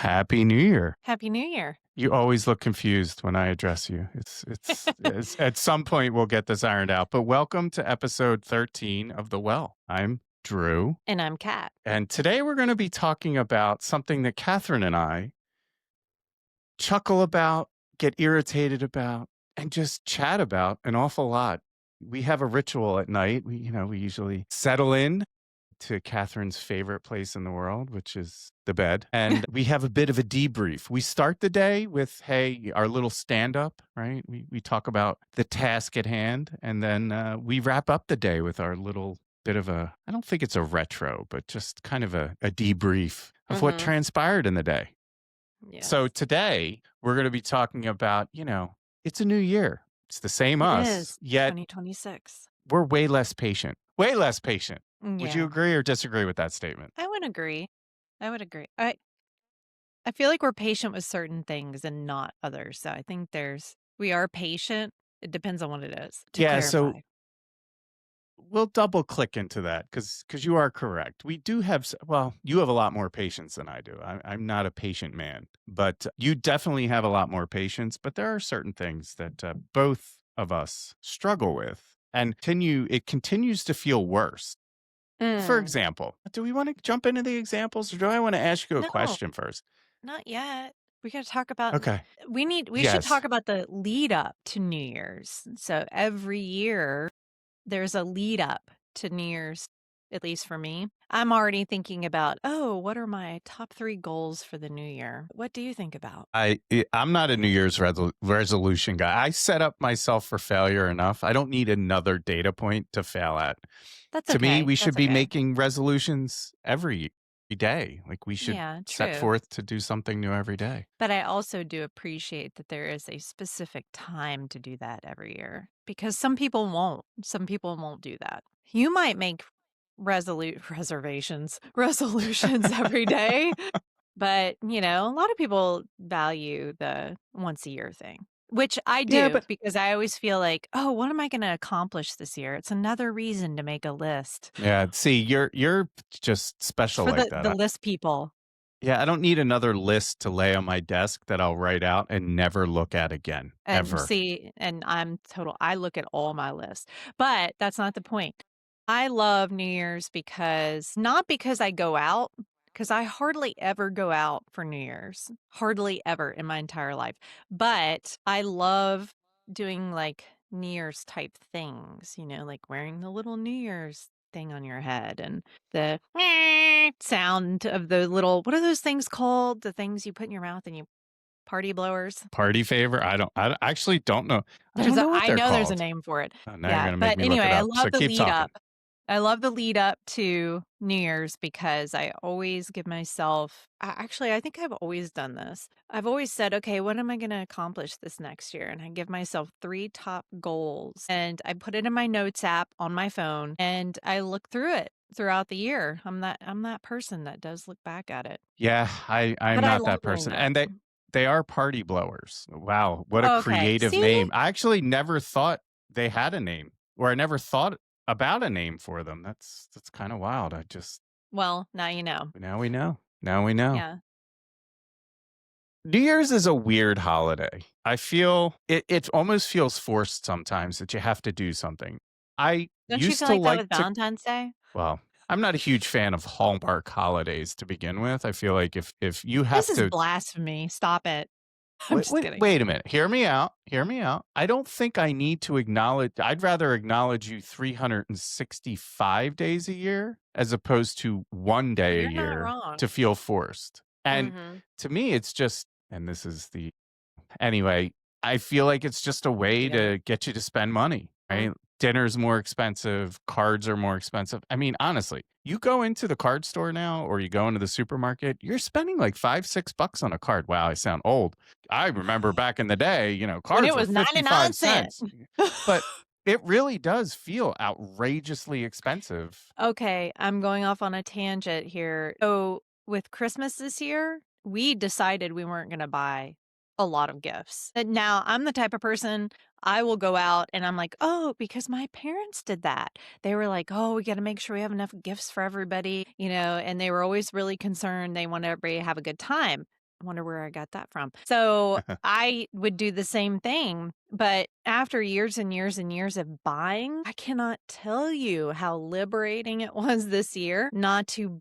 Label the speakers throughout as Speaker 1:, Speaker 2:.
Speaker 1: Happy New Year.
Speaker 2: Happy New Year.
Speaker 1: You always look confused when I address you. It's at some point we'll get this ironed out. But welcome to episode 13 of The Well. I'm Drew,
Speaker 2: And I'm Kat.
Speaker 1: and today we're going to be talking about something that Kathryn and I chuckle about, get irritated about, and just chat about an awful lot. We have a ritual at night. We usually settle in to Kathryn's favorite place in the world, which is the bed. And we have a bit of a debrief. We start the day with, hey, our little stand up, right? We talk about the task at hand. And then we wrap up the day with our little bit of I don't think it's a retro, but just kind of a debrief of what transpired in the day.
Speaker 2: Yes.
Speaker 1: So today we're going to be talking about, it's a new year. It's the same
Speaker 2: It
Speaker 1: us,
Speaker 2: is
Speaker 1: yet
Speaker 2: 2026.
Speaker 1: we're way less patient. Way less patient. Would you
Speaker 2: Yeah,
Speaker 1: agree or disagree with that statement?
Speaker 2: I would agree. I feel like we're patient with certain things and not others. So I think we are patient. It depends on what it is, to
Speaker 1: Yeah, so
Speaker 2: clarify.
Speaker 1: we'll double click into that because you are correct. We do have, you have a lot more patience than I do. I'm not a patient man, but you definitely have a lot more patience. But there are certain things that both of us struggle with, and it continues to feel worse. For
Speaker 2: Mm.
Speaker 1: example, do we want to jump into the examples, or do I want to ask you a
Speaker 2: No,
Speaker 1: question first?
Speaker 2: not yet. We got to talk about,
Speaker 1: Okay.
Speaker 2: we should
Speaker 1: Yes.
Speaker 2: talk about the lead up to New Year's. So every year there's a lead up to New Year's, at least for me. I'm already thinking about, what are my top 3 goals for the new year? What do you think about?
Speaker 1: I'm not a New Year's resolution guy. I set up myself for failure enough. I don't need another data point to fail at.
Speaker 2: That's
Speaker 1: To me,
Speaker 2: okay.
Speaker 1: we should
Speaker 2: That's
Speaker 1: be
Speaker 2: okay.
Speaker 1: making resolutions every day. Like we should
Speaker 2: Yeah,
Speaker 1: set
Speaker 2: true.
Speaker 1: forth to do something new every day.
Speaker 2: But I also do appreciate that there is a specific time to do that every year because some people won't. Some people won't do that. You might make resolutions every day, but a lot of people value the once a year thing, which I
Speaker 1: Yeah,
Speaker 2: do
Speaker 1: but
Speaker 2: because I always feel like, what am I going to accomplish this year? It's another reason to make a list.
Speaker 1: yeah, see, you're just
Speaker 2: It's
Speaker 1: special
Speaker 2: for
Speaker 1: like
Speaker 2: the
Speaker 1: that.
Speaker 2: list people.
Speaker 1: Yeah, I don't need another list to lay on my desk that I'll write out and never look at again,
Speaker 2: And
Speaker 1: ever.
Speaker 2: see, and I look at all my lists, but that's not the point. I love New Year's not because I go out, because I hardly ever go out for New Year's, hardly ever in my entire life. But I love doing like New Year's type things, like wearing the little New Year's thing on your head and the sound of the little, what are those things called? The things you put in your mouth and you party blowers.
Speaker 1: Party favor? I actually don't know. I don't know what
Speaker 2: I
Speaker 1: they're
Speaker 2: know there's a
Speaker 1: called.
Speaker 2: name for it.
Speaker 1: Oh, now you're
Speaker 2: Yeah,
Speaker 1: gonna make
Speaker 2: but
Speaker 1: me look
Speaker 2: anyway,
Speaker 1: it up. So keep talking.
Speaker 2: I love the lead up to New Year's because I always give myself actually, I think I've always done this. I've always said, "Okay, what am I gonna accomplish this next year?" And I give myself 3 top goals, and I put it in my notes app on my phone, and I look through it throughout the year. I'm that person that does look back at it.
Speaker 1: Yeah, I'm
Speaker 2: But I
Speaker 1: not
Speaker 2: love
Speaker 1: that
Speaker 2: doing
Speaker 1: person.
Speaker 2: that.
Speaker 1: And they are party blowers. Wow, what a
Speaker 2: Okay,
Speaker 1: creative
Speaker 2: see?
Speaker 1: name. I actually never thought they had a name, or I never thought about a name for them. That's kind of wild.
Speaker 2: Well, now you know.
Speaker 1: Now we know. Now we know.
Speaker 2: Yeah.
Speaker 1: New Year's is a weird holiday. I feel it almost feels forced sometimes that you have to do something. I
Speaker 2: Don't you
Speaker 1: used
Speaker 2: feel
Speaker 1: to
Speaker 2: like that
Speaker 1: like
Speaker 2: with
Speaker 1: to
Speaker 2: Valentine's Day?
Speaker 1: well, I'm not a huge fan of Hallmark holidays to begin with. I feel like if you
Speaker 2: This
Speaker 1: have
Speaker 2: is
Speaker 1: to
Speaker 2: blasphemy. Stop it. I'm
Speaker 1: wait,
Speaker 2: just
Speaker 1: wait,
Speaker 2: kidding.
Speaker 1: wait a minute. Hear me out. Hear me out. I don't think I need to acknowledge. I'd rather acknowledge you 365 days a year as opposed to one day a
Speaker 2: You're not
Speaker 1: year
Speaker 2: wrong.
Speaker 1: to feel forced. And
Speaker 2: Mhm.
Speaker 1: to me, it's just, and this is anyway, I feel like it's just a way
Speaker 2: Get it.
Speaker 1: to get you to spend money,
Speaker 2: Mm.
Speaker 1: right? Dinner's more expensive, cards are more expensive. I mean, honestly, you go into the card store now or you go into the supermarket, you're spending like $5, $6 on a card. Wow, I sound old. I remember back in the day,
Speaker 2: When it
Speaker 1: cards were
Speaker 2: was 99
Speaker 1: 55
Speaker 2: cents.
Speaker 1: cents. But it really does feel outrageously expensive.
Speaker 2: Okay, I'm going off on a tangent here. So, with Christmas this year, we decided we weren't gonna buy a lot of gifts. And now, I'm the type of person, I will go out and I'm like, "Oh, because my parents did that." They were like, "Oh, we gotta make sure we have enough gifts for everybody," and they were always really concerned. They want everybody to have a good time. I wonder where I got that from. So I would do the same thing, but after years and years and years of buying, I cannot tell you how liberating it was this year not to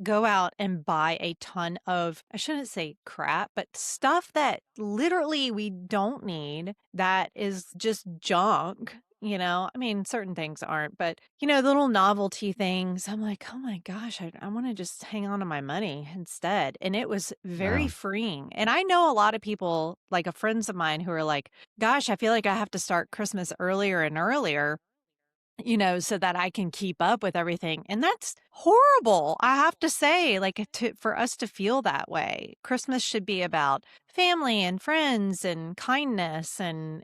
Speaker 2: go out and buy a ton of, I shouldn't say crap, but stuff that literally we don't need that is just junk. I mean, certain things aren't, but the little novelty things, I'm like, oh my gosh, I want to just hang on to my money instead. And it was very
Speaker 1: Wow.
Speaker 2: freeing. And I know a lot of people, like friends of mine, who are like, gosh, I feel like I have to start Christmas earlier and earlier, so that I can keep up with everything. And that's horrible. I have to say, like, for us to feel that way. Christmas should be about family and friends and kindness and,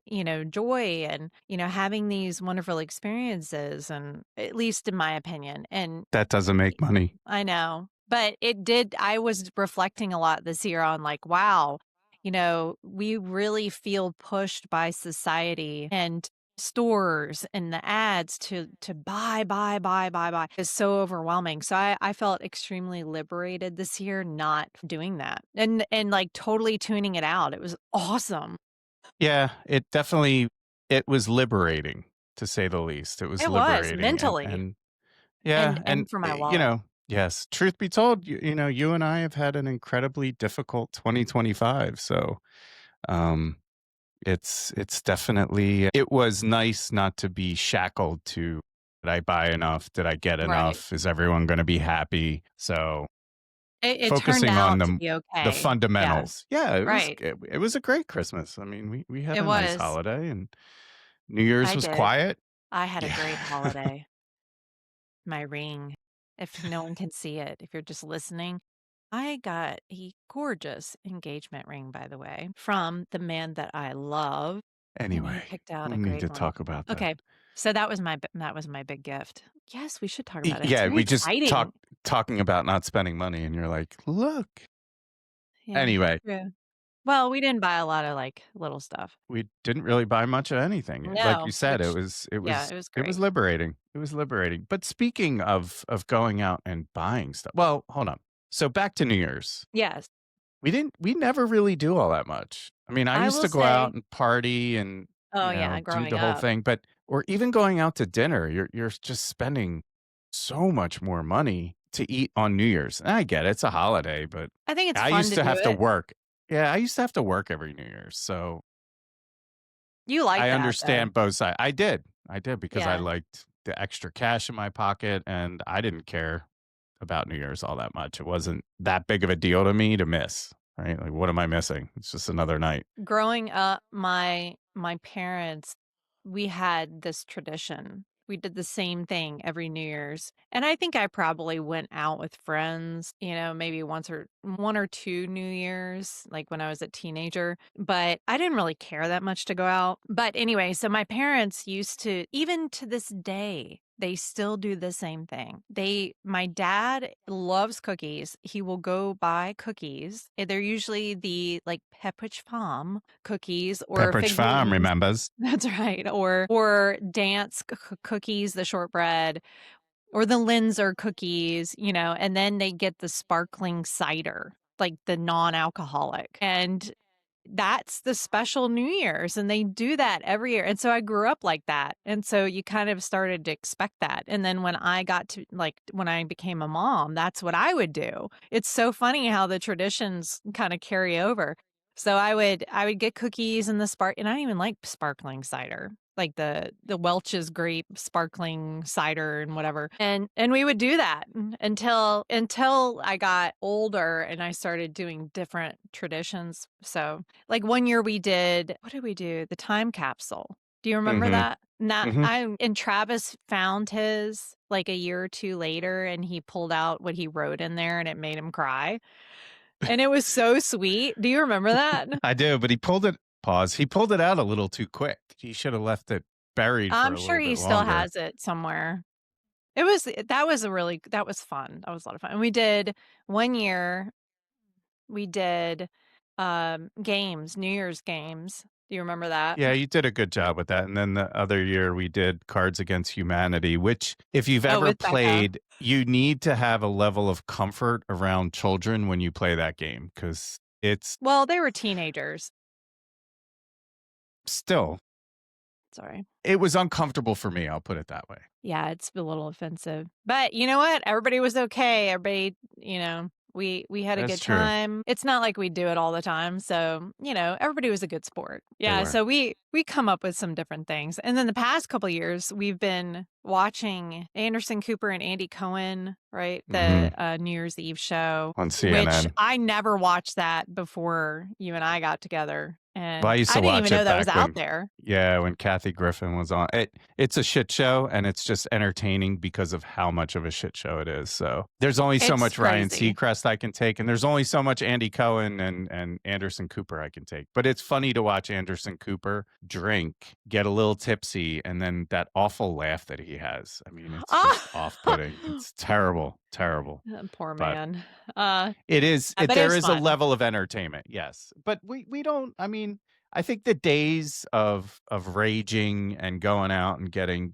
Speaker 2: joy and, having these wonderful experiences. And at least in my opinion. And
Speaker 1: That doesn't make money.
Speaker 2: I know, but I was reflecting a lot this year on like, wow, we really feel pushed by society and stores and the ads to buy is so overwhelming. So I felt extremely liberated this year not doing that and like totally tuning it out. It was awesome.
Speaker 1: Yeah, it was liberating, to say the least. It was
Speaker 2: It was
Speaker 1: liberating
Speaker 2: mentally
Speaker 1: and yeah,
Speaker 2: and
Speaker 1: and,
Speaker 2: for my wallet.
Speaker 1: yes, truth be told, you and I have had an incredibly difficult 2025, so, um, it's definitely it was nice not to be shackled to, "Did I buy enough? Did I get
Speaker 2: Right.
Speaker 1: enough? Is everyone gonna be happy?" So,
Speaker 2: It turned
Speaker 1: focusing on
Speaker 2: out to be
Speaker 1: the
Speaker 2: okay. Yeah.
Speaker 1: fundamentals. Yeah,
Speaker 2: Right.
Speaker 1: it was a great Christmas. I mean, we had
Speaker 2: It
Speaker 1: a nice
Speaker 2: was.
Speaker 1: holiday, and New Year's
Speaker 2: I
Speaker 1: was
Speaker 2: did.
Speaker 1: quiet.
Speaker 2: I had a
Speaker 1: Yeah.
Speaker 2: great holiday. My ring, if no one can see it, if you're just listening, I got a gorgeous engagement ring, by the way, from the man that I love, and he
Speaker 1: Anyway,
Speaker 2: picked out
Speaker 1: no
Speaker 2: a
Speaker 1: need
Speaker 2: great
Speaker 1: to
Speaker 2: one.
Speaker 1: talk about that.
Speaker 2: Okay. So that was my big gift. Yes, we should talk
Speaker 1: Y
Speaker 2: about it. It's
Speaker 1: yeah,
Speaker 2: very
Speaker 1: we just
Speaker 2: exciting.
Speaker 1: talking about not spending money, and you're like, "Look."
Speaker 2: Yeah,
Speaker 1: Anyway,
Speaker 2: true. Well, we didn't buy a lot of like little stuff.
Speaker 1: we didn't really buy much of anything. Like you
Speaker 2: No,
Speaker 1: said,
Speaker 2: which yeah, it was
Speaker 1: it was
Speaker 2: great.
Speaker 1: liberating. It was liberating. But speaking of going out and buying stuff, well, hold on. So back to New Year's.
Speaker 2: Yes.
Speaker 1: We never really do all that much. I mean, I
Speaker 2: I
Speaker 1: used
Speaker 2: will
Speaker 1: to go out
Speaker 2: say,
Speaker 1: and party and,
Speaker 2: oh yeah,
Speaker 1: do
Speaker 2: growing
Speaker 1: the whole
Speaker 2: up.
Speaker 1: thing, but or even going out to dinner, you're just spending so much more money to eat on New Year's. And I get it, it's a holiday, but
Speaker 2: I think it's
Speaker 1: I
Speaker 2: fun
Speaker 1: used
Speaker 2: to
Speaker 1: to
Speaker 2: do
Speaker 1: have to
Speaker 2: it.
Speaker 1: work. Yeah, I used to have to work every New Year's. So
Speaker 2: You like
Speaker 1: I
Speaker 2: that though.
Speaker 1: understand both sides. I did. I did because I
Speaker 2: Yeah.
Speaker 1: liked the extra cash in my pocket and I didn't care about New Year's all that much. It wasn't that big of a deal to me to miss, right? Like, what am I missing? It's just another night.
Speaker 2: Growing up, my parents, we had this tradition. We did the same thing every New Year's. And I think I probably went out with friends, maybe once or one or two New Year's, like when I was a teenager, but I didn't really care that much to go out. But anyway, so my parents used to, even to this day, they still do the same thing. My dad loves cookies. He will go buy cookies. They're usually the like Pepperidge Farm cookies or
Speaker 1: Pepperidge
Speaker 2: Fig
Speaker 1: Farm
Speaker 2: Newtons.
Speaker 1: remembers.
Speaker 2: That's right. Or Dance cookies, the shortbread, or the Linzer cookies, and then they get the sparkling cider, like the non-alcoholic. And that's the special New Year's, and they do that every year, and so I grew up like that, and so you kind of started to expect that, and then when I got to when I became a mom, that's what I would do. It's so funny how the traditions kinda carry over. So I would get cookies and and I don't even like sparkling cider, like the Welch's grape sparkling cider and whatever, and we would do that until I got older and I started doing different traditions, so like one year we did what did we do? The time capsule. Do you remember
Speaker 1: Mhm.
Speaker 2: that? And
Speaker 1: Mhm.
Speaker 2: Travis found his like a year or 2 later and he pulled out what he wrote in there and it made him cry. And it was so sweet. Do you remember that?
Speaker 1: I do, but he pulled it out a little too quick. He should have left it buried for
Speaker 2: I'm
Speaker 1: a
Speaker 2: sure
Speaker 1: little
Speaker 2: he
Speaker 1: bit
Speaker 2: still
Speaker 1: longer.
Speaker 2: has it somewhere. That was fun. That was a lot of fun. And we did one year, we did games, New Year's games. Do you remember that?
Speaker 1: Yeah, you did a good job with that, and then the other year we did Cards Against Humanity, which if you've
Speaker 2: Oh,
Speaker 1: ever
Speaker 2: with Becca.
Speaker 1: played, you need to have a level of comfort around children when you play that game because It's
Speaker 2: Well, they were teenagers.
Speaker 1: still,
Speaker 2: Sorry.
Speaker 1: it was uncomfortable for me, I'll put it that way.
Speaker 2: Yeah, it's a little offensive. But you know what? Everybody was okay. Everybody, we had a
Speaker 1: That's
Speaker 2: good
Speaker 1: true.
Speaker 2: time. It's not like we do it all the time, so, everybody was a good sport.
Speaker 1: They
Speaker 2: Yeah,
Speaker 1: were.
Speaker 2: so we come up with some different things. And then the past couple years, we've been watching Anderson Cooper and Andy Cohen, right? The
Speaker 1: Mhm.
Speaker 2: New Year's Eve show,
Speaker 1: On
Speaker 2: which
Speaker 1: CNN.
Speaker 2: I never watched that before you and I got together.
Speaker 1: Well, I
Speaker 2: And
Speaker 1: used
Speaker 2: I
Speaker 1: to
Speaker 2: didn't even
Speaker 1: watch
Speaker 2: know
Speaker 1: it
Speaker 2: that was
Speaker 1: back
Speaker 2: out
Speaker 1: when
Speaker 2: there.
Speaker 1: yeah, when Kathy Griffin was on. It's a shit show, and it's just entertaining because of how much of a shit show it is, so there's only so
Speaker 2: It's
Speaker 1: much Ryan
Speaker 2: crazy.
Speaker 1: Seacrest I can take, and there's only so much Andy Cohen and Anderson Cooper I can take, but it's funny to watch Anderson Cooper drink, get a little tipsy, and then that awful laugh that he has. I mean, it's just
Speaker 2: Ah!
Speaker 1: off-putting. It's terrible, terrible,
Speaker 2: Poor
Speaker 1: but
Speaker 2: man. Uh, but it
Speaker 1: there
Speaker 2: was
Speaker 1: is a
Speaker 2: fun.
Speaker 1: level of entertainment, yes, but we don't I mean, I think the days of raging and going out and getting,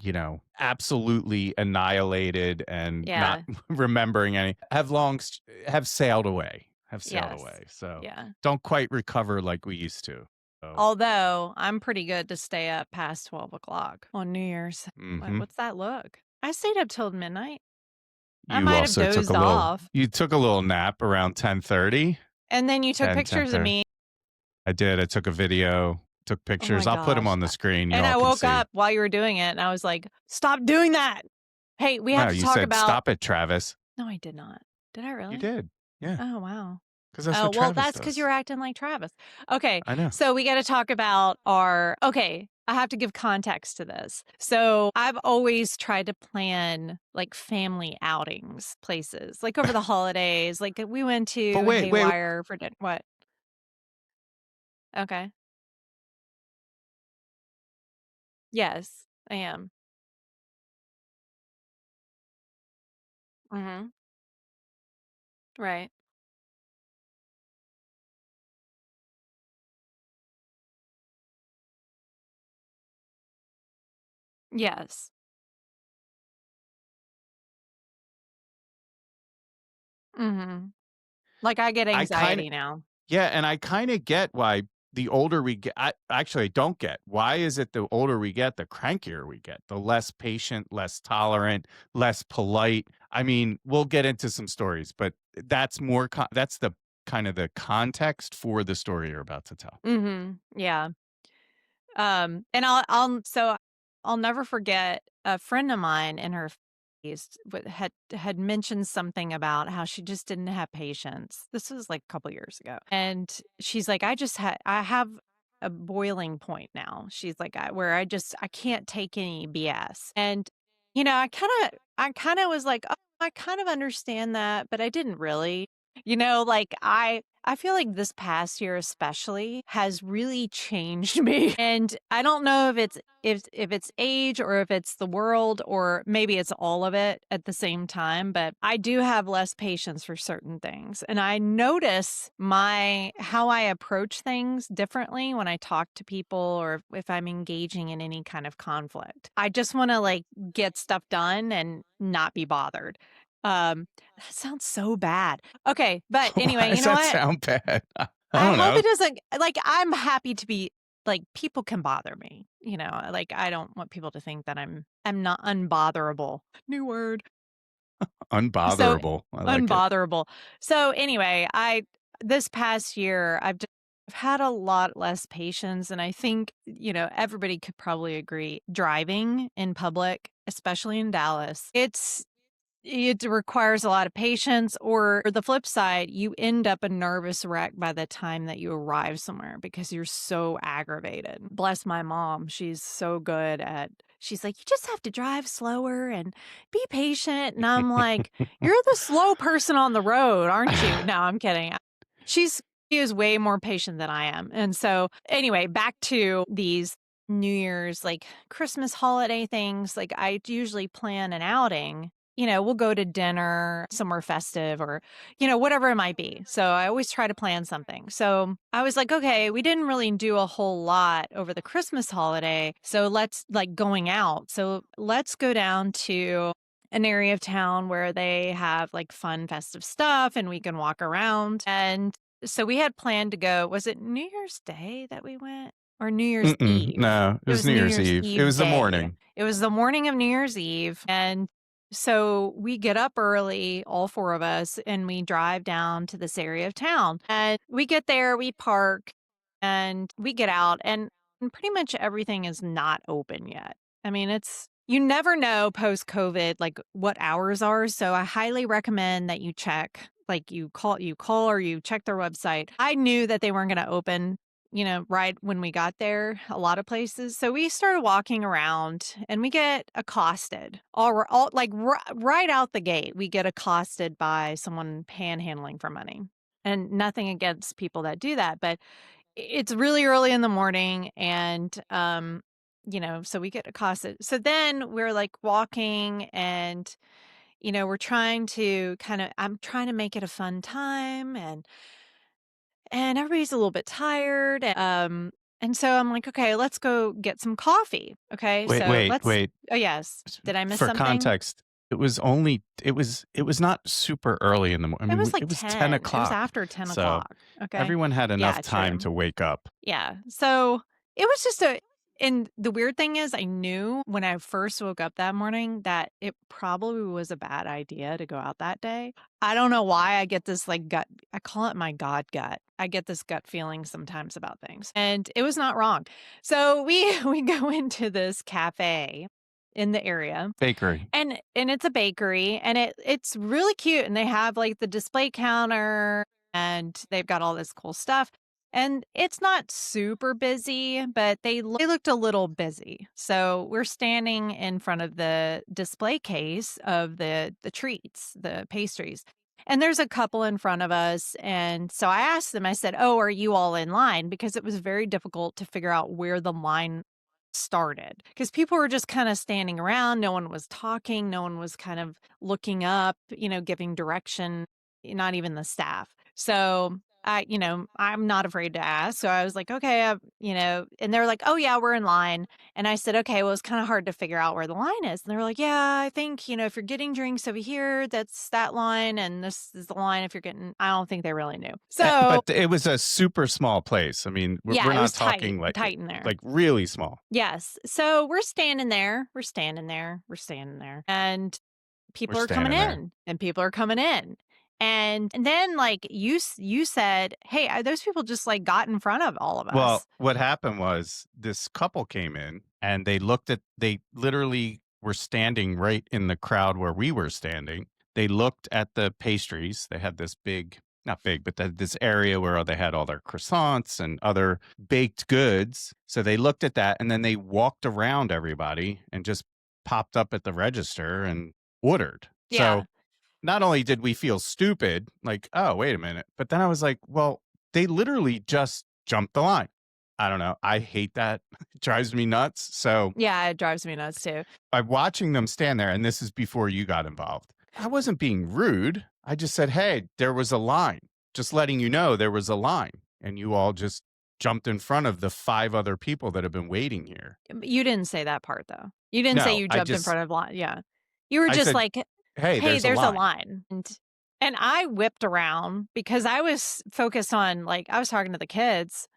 Speaker 1: absolutely annihilated and not
Speaker 2: Yeah.
Speaker 1: remembering any have sailed away,
Speaker 2: Yes.
Speaker 1: so
Speaker 2: Yeah.
Speaker 1: don't quite recover like we used to, so
Speaker 2: Although, I'm pretty good to stay up past 12 o'clock on New Year's.
Speaker 1: mhm.
Speaker 2: What's that look? I stayed up till midnight. I
Speaker 1: You
Speaker 2: might have
Speaker 1: also took
Speaker 2: dozed off.
Speaker 1: you took a little nap around 10:30,
Speaker 2: And then you took pictures of
Speaker 1: 10:30.
Speaker 2: me.
Speaker 1: I did, I took a video, took
Speaker 2: Oh
Speaker 1: pictures,
Speaker 2: my
Speaker 1: I'll put them
Speaker 2: gosh.
Speaker 1: on the screen, you
Speaker 2: And
Speaker 1: all
Speaker 2: I
Speaker 1: can
Speaker 2: woke
Speaker 1: see.
Speaker 2: up while you were doing it, and I was like, "Stop doing that. Hey, we have
Speaker 1: No,
Speaker 2: to
Speaker 1: you
Speaker 2: talk
Speaker 1: said,
Speaker 2: about."
Speaker 1: "Stop it, Travis."
Speaker 2: No, I did not. Did I
Speaker 1: You
Speaker 2: really?
Speaker 1: did. Yeah,
Speaker 2: Oh, wow.
Speaker 1: because that's
Speaker 2: Oh,
Speaker 1: what
Speaker 2: well,
Speaker 1: Travis
Speaker 2: that's because 'cause
Speaker 1: does.
Speaker 2: you're acting like Travis. Okay,
Speaker 1: I know.
Speaker 2: so we gotta talk about I have to give context to this. So, I've always tried to plan, like, family outings, places, like, over the holidays, like, we went
Speaker 1: But
Speaker 2: to
Speaker 1: wait,
Speaker 2: Haywire for what? Okay. Yes, I am. Mhm. Right. Yes. Mhm. Like, I get
Speaker 1: I kinda
Speaker 2: anxiety now.
Speaker 1: yeah, and I kinda get why the older we get I don't get. Why is it the older we get, the crankier we get, the less patient, less tolerant, less polite? I mean, we'll get into some stories, but that's the kind of the context for the story you're about to tell.
Speaker 2: Mhm. Yeah. And I'll never forget a friend of mine in her 50s had mentioned something about how she just didn't have patience. This was like a couple years ago. And she's like, I have a boiling point now. She's like, where I can't take any BS. And, I kind of was like, oh, I kind of understand that, but I didn't really. Like I feel like this past year especially has really changed me. And I don't know if it's age or if it's the world or maybe it's all of it at the same time, but I do have less patience for certain things. And I notice my how I approach things differently when I talk to people or if I'm engaging in any kind of conflict. I just want to like get stuff done and not be bothered. That sounds so bad. Okay, but
Speaker 1: Why
Speaker 2: anyway, you
Speaker 1: does
Speaker 2: know
Speaker 1: that
Speaker 2: what?
Speaker 1: sound bad? I
Speaker 2: I
Speaker 1: don't
Speaker 2: hope
Speaker 1: know.
Speaker 2: it doesn't like, I'm happy to be like, people can bother me, like, I don't want people to think that I'm not unbotherable. New word. So,
Speaker 1: Unbotherable. I like it.
Speaker 2: unbotherable. So, anyway, I this past year, I've had a lot less patience, and I think, everybody could probably agree, driving in public, especially in Dallas, it requires a lot of patience, or the flip side, you end up a nervous wreck by the time that you arrive somewhere because you're so aggravated. Bless my mom. She's like, you just have to drive slower and be patient. And I'm like, you're the slow person on the road, aren't you? No, I'm kidding. She is way more patient than I am. And so, anyway, back to these New Year's, like Christmas holiday things. Like, I usually plan an outing. We'll go to dinner somewhere festive or, whatever it might be. So I always try to plan something. So I was like, okay, we didn't really do a whole lot over the Christmas holiday. So let's like going out. So let's go down to an area of town where they have like fun festive stuff and we can walk around. And So we had planned to go, was it New Year's Day that we went? Or New Year's
Speaker 1: Mm-mm,
Speaker 2: Eve?
Speaker 1: no, it
Speaker 2: It
Speaker 1: was
Speaker 2: was
Speaker 1: New
Speaker 2: New
Speaker 1: Year's
Speaker 2: Year's
Speaker 1: Eve. It
Speaker 2: Eve
Speaker 1: was the
Speaker 2: day.
Speaker 1: morning.
Speaker 2: It was the morning of New Year's Eve, and so we get up early, all 4 of us, and we drive down to this area of town. And we get there, we park, and we get out, and pretty much everything is not open yet. I mean, it's you never know post-COVID, like, what hours are, so I highly recommend that you check. Like, you call or you check their website. I knew that they weren't gonna open, right when we got there, a lot of places. So we started walking around and we get accosted. All like right out the gate, we get accosted by someone panhandling for money. And nothing against people that do that, but it's really early in the morning and so we get accosted. So then we're like walking and we're trying to I'm trying to make it a fun time and everybody's a little bit tired. And so I'm like, okay, let's go get some coffee. Okay.
Speaker 1: Wait,
Speaker 2: So
Speaker 1: wait,
Speaker 2: let's,
Speaker 1: wait.
Speaker 2: oh, yes. Did I miss
Speaker 1: For
Speaker 2: something?
Speaker 1: context, it was not super early in the morning. I
Speaker 2: It
Speaker 1: mean,
Speaker 2: was like
Speaker 1: it was
Speaker 2: 10. It was
Speaker 1: 10 o'clock.
Speaker 2: after 10
Speaker 1: So
Speaker 2: o'clock. Okay.
Speaker 1: everyone had enough
Speaker 2: Yeah,
Speaker 1: time
Speaker 2: true.
Speaker 1: to wake up.
Speaker 2: Yeah. So it was and the weird thing is, I knew when I first woke up that morning that it probably was a bad idea to go out that day. I don't know why I get this like gut, I call it my God gut. I get this gut feeling sometimes about things. And it was not wrong. So we we go into this cafe in the area
Speaker 1: Bakery.
Speaker 2: and it's a bakery and it's really cute and they have like the display counter and they've got all this cool stuff. And it's not super busy, but they looked a little busy. So we're standing in front of the display case of the treats, the pastries. And there's a couple in front of us. And so I asked them, I said, "Oh, are you all in line?" Because it was very difficult to figure out where the line started because people were just kind of standing around. No one was talking. No one was kind of looking up, giving direction, not even the staff. So I'm not afraid to ask. So I was like, okay, and they're like, oh, yeah, we're in line. And I said, okay, well, it's kind of hard to figure out where the line is. And they're like, yeah, I think, if you're getting drinks over here, that's that line. And this is the line if you're getting, I don't think they really knew. So
Speaker 1: But it was a super small place. I mean, we're
Speaker 2: yeah, it
Speaker 1: not
Speaker 2: was tight,
Speaker 1: talking like
Speaker 2: tight in there.
Speaker 1: like really small.
Speaker 2: Yes. So we're standing there, and
Speaker 1: We're
Speaker 2: people are coming
Speaker 1: standing there.
Speaker 2: in, and people are coming in. And then, like, you said, "Hey, those people just, like, got in front of all of
Speaker 1: Well,
Speaker 2: us."
Speaker 1: what happened was this couple came in and they literally were standing right in the crowd where we were standing. They looked at the pastries. They had this big, not big, but this area where they had all their croissants and other baked goods. So they looked at that and then they walked around everybody and just popped up at the register and ordered.
Speaker 2: Yeah.
Speaker 1: So not only did we feel stupid, like, oh, wait a minute, but then I was like, well, they literally just jumped the line. I don't know. I hate that. It drives me nuts. So
Speaker 2: Yeah, it drives me nuts too.
Speaker 1: by watching them stand there, and this is before you got involved, I wasn't being rude. I just said, hey, there was a line. Just letting you know there was a line. And you all just jumped in front of the 5 other people that have been waiting here.
Speaker 2: You didn't say that part, though. You didn't say
Speaker 1: No,
Speaker 2: you jumped in front of line, yeah. You were
Speaker 1: I
Speaker 2: just
Speaker 1: said,
Speaker 2: like,
Speaker 1: hey,
Speaker 2: "Hey,
Speaker 1: there's a
Speaker 2: there's a
Speaker 1: line.
Speaker 2: line." And I whipped around because I was focused on, like, I was talking to the kids.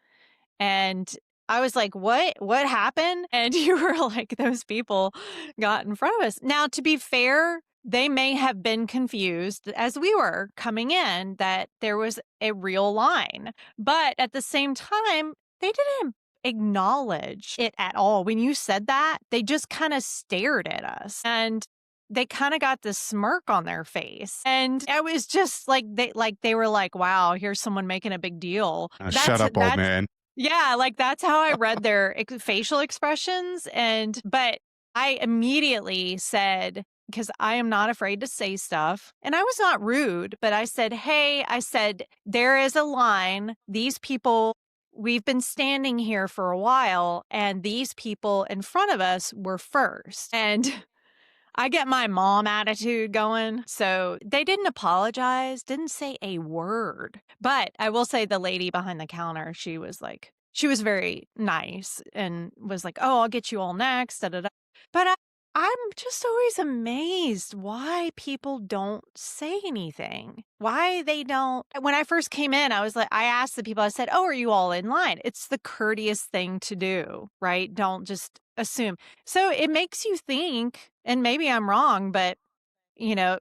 Speaker 2: And I was like, What happened?" And you were like, "Those people got in front of us." Now, to be fair, they may have been confused as we were coming in that there was a real line. But at the same time, they didn't acknowledge it at all. When you said that, they just kind of stared at us. And they kind of got this smirk on their face. And I was just like they were like, wow, here's someone making a big deal.
Speaker 1: Shut up, old
Speaker 2: That's
Speaker 1: man.
Speaker 2: yeah, like, that's how I read their facial expressions, but I immediately said, because I am not afraid to say stuff, and I was not rude, but I said, "Hey," I said, "there is a line. These people we've been standing here for a while, and these people in front of us were first." And I get my mom attitude going. So they didn't apologize, didn't say a word. But I will say the lady behind the counter, she was very nice and was like, "Oh, I'll get you all next." Da, da, da. But I'm just always amazed why people don't say anything. Why they don't. When I first came in, I asked the people, I said, "Oh, are you all in line?" It's the courteous thing to do, right? Don't just assume. So it makes you think, and maybe I'm wrong, but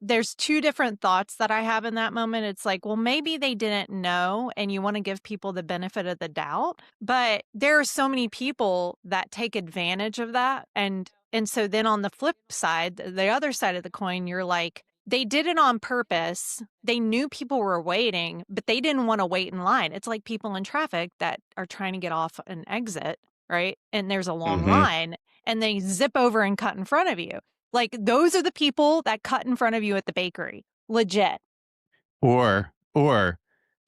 Speaker 2: there's two different thoughts that I have in that moment. It's like, well, maybe they didn't know and you want to give people the benefit of the doubt, but there are so many people that take advantage of that. And so then on the flip side, the other side of the coin, you're like, they did it on purpose. They knew people were waiting, but they didn't want to wait in line. It's like people in traffic that are trying to get off an exit, right? And there's a long
Speaker 1: Hmm.
Speaker 2: line and they zip over and cut in front of you. Like, those are the people that cut in front of you at the bakery. Legit.
Speaker 1: Or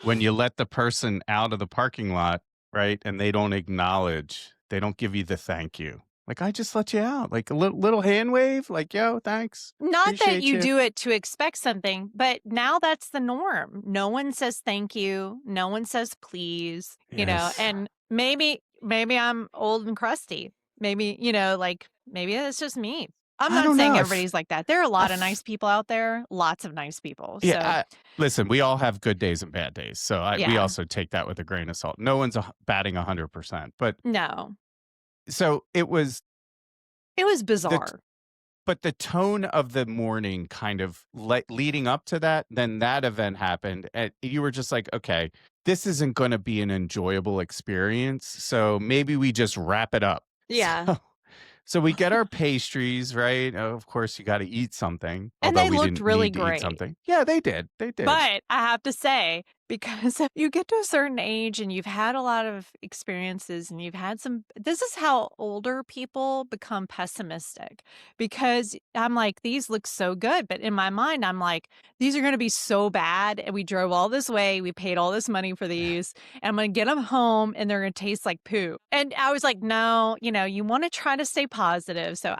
Speaker 1: when you let the person out of the parking lot, right, and they don't acknowledge, they don't give you the thank you. Like, I just let you out. Like a little hand wave, like, yo, thanks.
Speaker 2: Not that
Speaker 1: Appreciate
Speaker 2: you
Speaker 1: you.
Speaker 2: do it to expect something, but now that's the norm. No one says thank you. No one says please,
Speaker 1: Yes.
Speaker 2: and maybe I'm old and crusty. Maybe, like maybe it's just me. I'm
Speaker 1: I
Speaker 2: not
Speaker 1: don't
Speaker 2: saying
Speaker 1: know.
Speaker 2: everybody's like that. There are a
Speaker 1: I
Speaker 2: lot of
Speaker 1: f-
Speaker 2: nice people out there, lots of nice people.
Speaker 1: yeah,
Speaker 2: So,
Speaker 1: listen, we all have good days and bad days. So we
Speaker 2: yeah.
Speaker 1: also take that with a grain of salt. No one's batting 100%. But
Speaker 2: No.
Speaker 1: so it was
Speaker 2: It was
Speaker 1: the
Speaker 2: bizarre.
Speaker 1: but the tone of the morning kind of leading up to that, then that event happened and you were just like, okay, this isn't going to be an enjoyable experience, so maybe we just wrap it up.
Speaker 2: Yeah.
Speaker 1: So we get our pastries, right? Of course you got to eat something,
Speaker 2: And
Speaker 1: although
Speaker 2: they
Speaker 1: we
Speaker 2: looked
Speaker 1: didn't
Speaker 2: really
Speaker 1: need to eat
Speaker 2: great.
Speaker 1: something. Yeah, they did.
Speaker 2: But I have to say, because you get to a certain age and you've had a lot of experiences and you've had this is how older people become pessimistic because I'm like, these look so good. But in my mind, I'm like, these are going to be so bad. And we drove all this way. We paid all this money for these. And I'm going to get them home and they're going to taste like poo. And I was like, no, you want to try to stay positive. So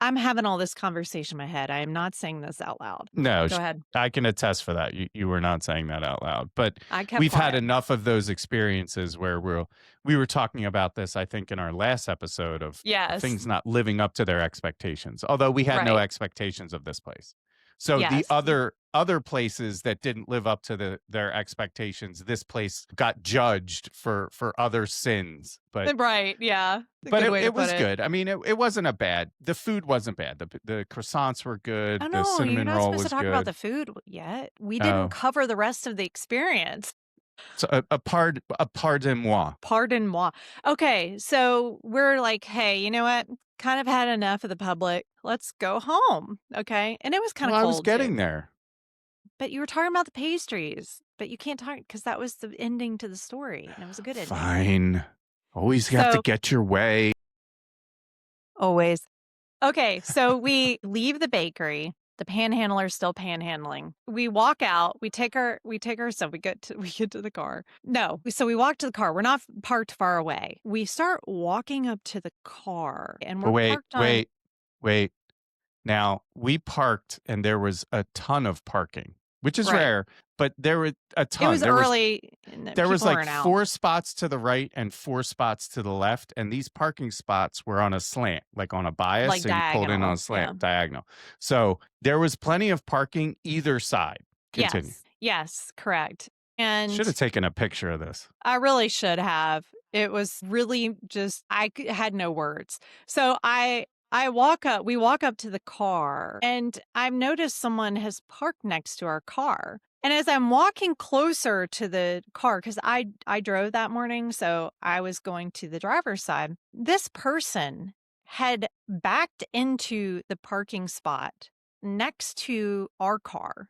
Speaker 2: I'm having all this conversation in my head. I am not saying this out loud.
Speaker 1: No,
Speaker 2: Go ahead.
Speaker 1: I can attest for that. You were not saying that out loud, but
Speaker 2: I kept
Speaker 1: we've had
Speaker 2: quiet.
Speaker 1: enough of those experiences where we were talking about this, I think, in our last episode of
Speaker 2: Yes.
Speaker 1: things not living up to their expectations. Although we had no
Speaker 2: Right.
Speaker 1: expectations of this place. So the
Speaker 2: Yes.
Speaker 1: other places that didn't live up to their expectations, this place got judged for other sins.
Speaker 2: Right. Yeah. A
Speaker 1: But
Speaker 2: good
Speaker 1: it,
Speaker 2: way to
Speaker 1: it
Speaker 2: put
Speaker 1: was
Speaker 2: it.
Speaker 1: good. I mean, it wasn't a bad. The food wasn't bad. The croissants were
Speaker 2: Oh,
Speaker 1: good. The
Speaker 2: no, you're
Speaker 1: cinnamon
Speaker 2: not
Speaker 1: roll
Speaker 2: supposed to
Speaker 1: was
Speaker 2: talk about
Speaker 1: good.
Speaker 2: the food yet. We didn't
Speaker 1: Oh,
Speaker 2: cover the rest of the experience.
Speaker 1: so a pardon moi.
Speaker 2: Pardon moi. Okay, so we're like, hey, you know what? Kind of had enough of the public. Let's go home. Okay. And it was kind
Speaker 1: Well,
Speaker 2: of
Speaker 1: I was
Speaker 2: cold too.
Speaker 1: getting there.
Speaker 2: But you were talking about the pastries, but you can't talk because that was the ending to the story and it was a good ending.
Speaker 1: Fine. Always have to
Speaker 2: So,
Speaker 1: get your way.
Speaker 2: always. Okay, so we leave the bakery. The panhandler's still panhandling. We walk out. We take our stuff. We get to the car. No, so we walk to the car. We're not parked far away. We start walking up to the car, and
Speaker 1: But
Speaker 2: we're parked on.
Speaker 1: wait. Now, we parked and there was a ton of parking, which is
Speaker 2: Right.
Speaker 1: rare, but there were a
Speaker 2: It
Speaker 1: ton.
Speaker 2: was early, and
Speaker 1: There was
Speaker 2: people
Speaker 1: like
Speaker 2: weren't out.
Speaker 1: 4 spots to the right and 4 spots to the left, and these parking spots were on a slant, like on a bias,
Speaker 2: Like
Speaker 1: so you pulled in on a
Speaker 2: diagonal. Yeah.
Speaker 1: slant, diagonal. So, there was plenty of parking either side. Continue.
Speaker 2: Yes. Yes. Correct.
Speaker 1: Should have
Speaker 2: And
Speaker 1: taken a picture of this.
Speaker 2: I really should have. It was really just had no words. So we walk up to the car and I've noticed someone has parked next to our car. And as I'm walking closer to the car cuz I drove that morning, so I was going to the driver's side. This person had backed into the parking spot next to our car.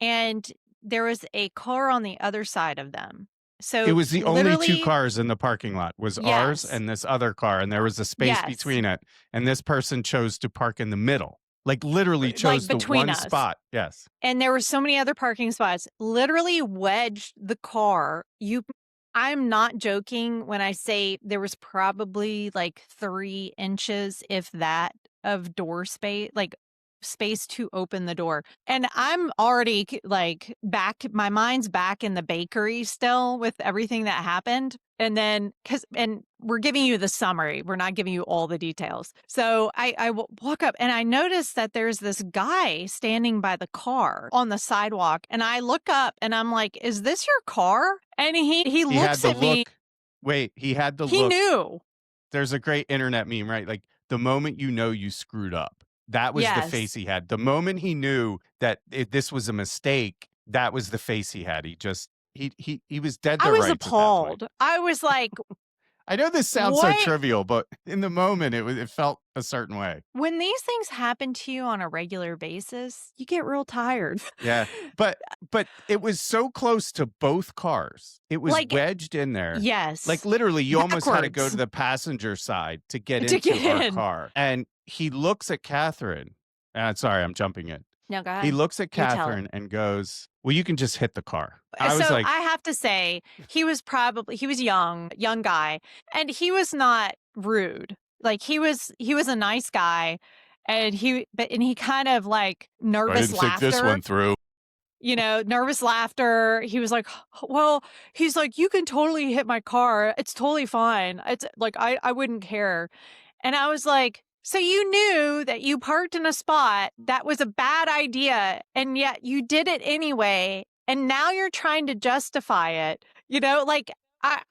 Speaker 2: And there was a car on the other side of them.
Speaker 1: It
Speaker 2: So,
Speaker 1: was the only 2
Speaker 2: literally
Speaker 1: cars in the parking lot, was ours
Speaker 2: yes.
Speaker 1: and this other car, and there was a space
Speaker 2: Yes.
Speaker 1: between it, and this person chose to park in the middle. Like, literally
Speaker 2: Like,
Speaker 1: chose the
Speaker 2: between
Speaker 1: one
Speaker 2: us.
Speaker 1: spot. Yes.
Speaker 2: And there were so many other parking spots, literally wedged the car. I'm not joking when I say there was probably, like, 3 inches, if that, of door space, like, space to open the door. And I'm already like back, my mind's back in the bakery still with everything that happened. And then, and we're giving you the summary, we're not giving you all the details. So I walk up and I notice that there's this guy standing by the car on the sidewalk. And I look up and I'm like, is this your car? And he
Speaker 1: He had
Speaker 2: looks
Speaker 1: the
Speaker 2: at me.
Speaker 1: look. Wait, he had the
Speaker 2: He
Speaker 1: look.
Speaker 2: knew.
Speaker 1: There's a great internet meme, right? Like the moment you know you screwed up, that was the face
Speaker 2: Yes.
Speaker 1: he had. The moment he knew that this was a mistake, that was the face he had. He was dead
Speaker 2: I
Speaker 1: to
Speaker 2: was
Speaker 1: rights at that point.
Speaker 2: appalled. I was like,
Speaker 1: I know this sounds so
Speaker 2: what?
Speaker 1: trivial, but in the moment, it felt a certain way.
Speaker 2: When these things happen to you on a regular basis, you get real tired.
Speaker 1: Yeah, but it was so close to both cars. It was
Speaker 2: Like,
Speaker 1: wedged in there.
Speaker 2: yes.
Speaker 1: Like literally, you almost had to go
Speaker 2: Backwards.
Speaker 1: to the passenger side to get
Speaker 2: To
Speaker 1: into
Speaker 2: get
Speaker 1: our
Speaker 2: in.
Speaker 1: car. And he looks at Kathryn. Sorry, I'm jumping in.
Speaker 2: No, go ahead.
Speaker 1: He looks at
Speaker 2: You tell it.
Speaker 1: Kathryn and goes, "Well, you can just hit the car." I was
Speaker 2: So
Speaker 1: like,
Speaker 2: I have to say, he was young guy, and he was not rude. Like he was a nice guy, and he kind of like
Speaker 1: "I
Speaker 2: nervous
Speaker 1: didn't think this
Speaker 2: laughter.
Speaker 1: one through."
Speaker 2: Nervous laughter. He was like, well, he's like, you can totally hit my car. It's totally fine. It's like, I wouldn't care. And I was like, so you knew that you parked in a spot that was a bad idea, and yet you did it anyway. And now you're trying to justify it. Like I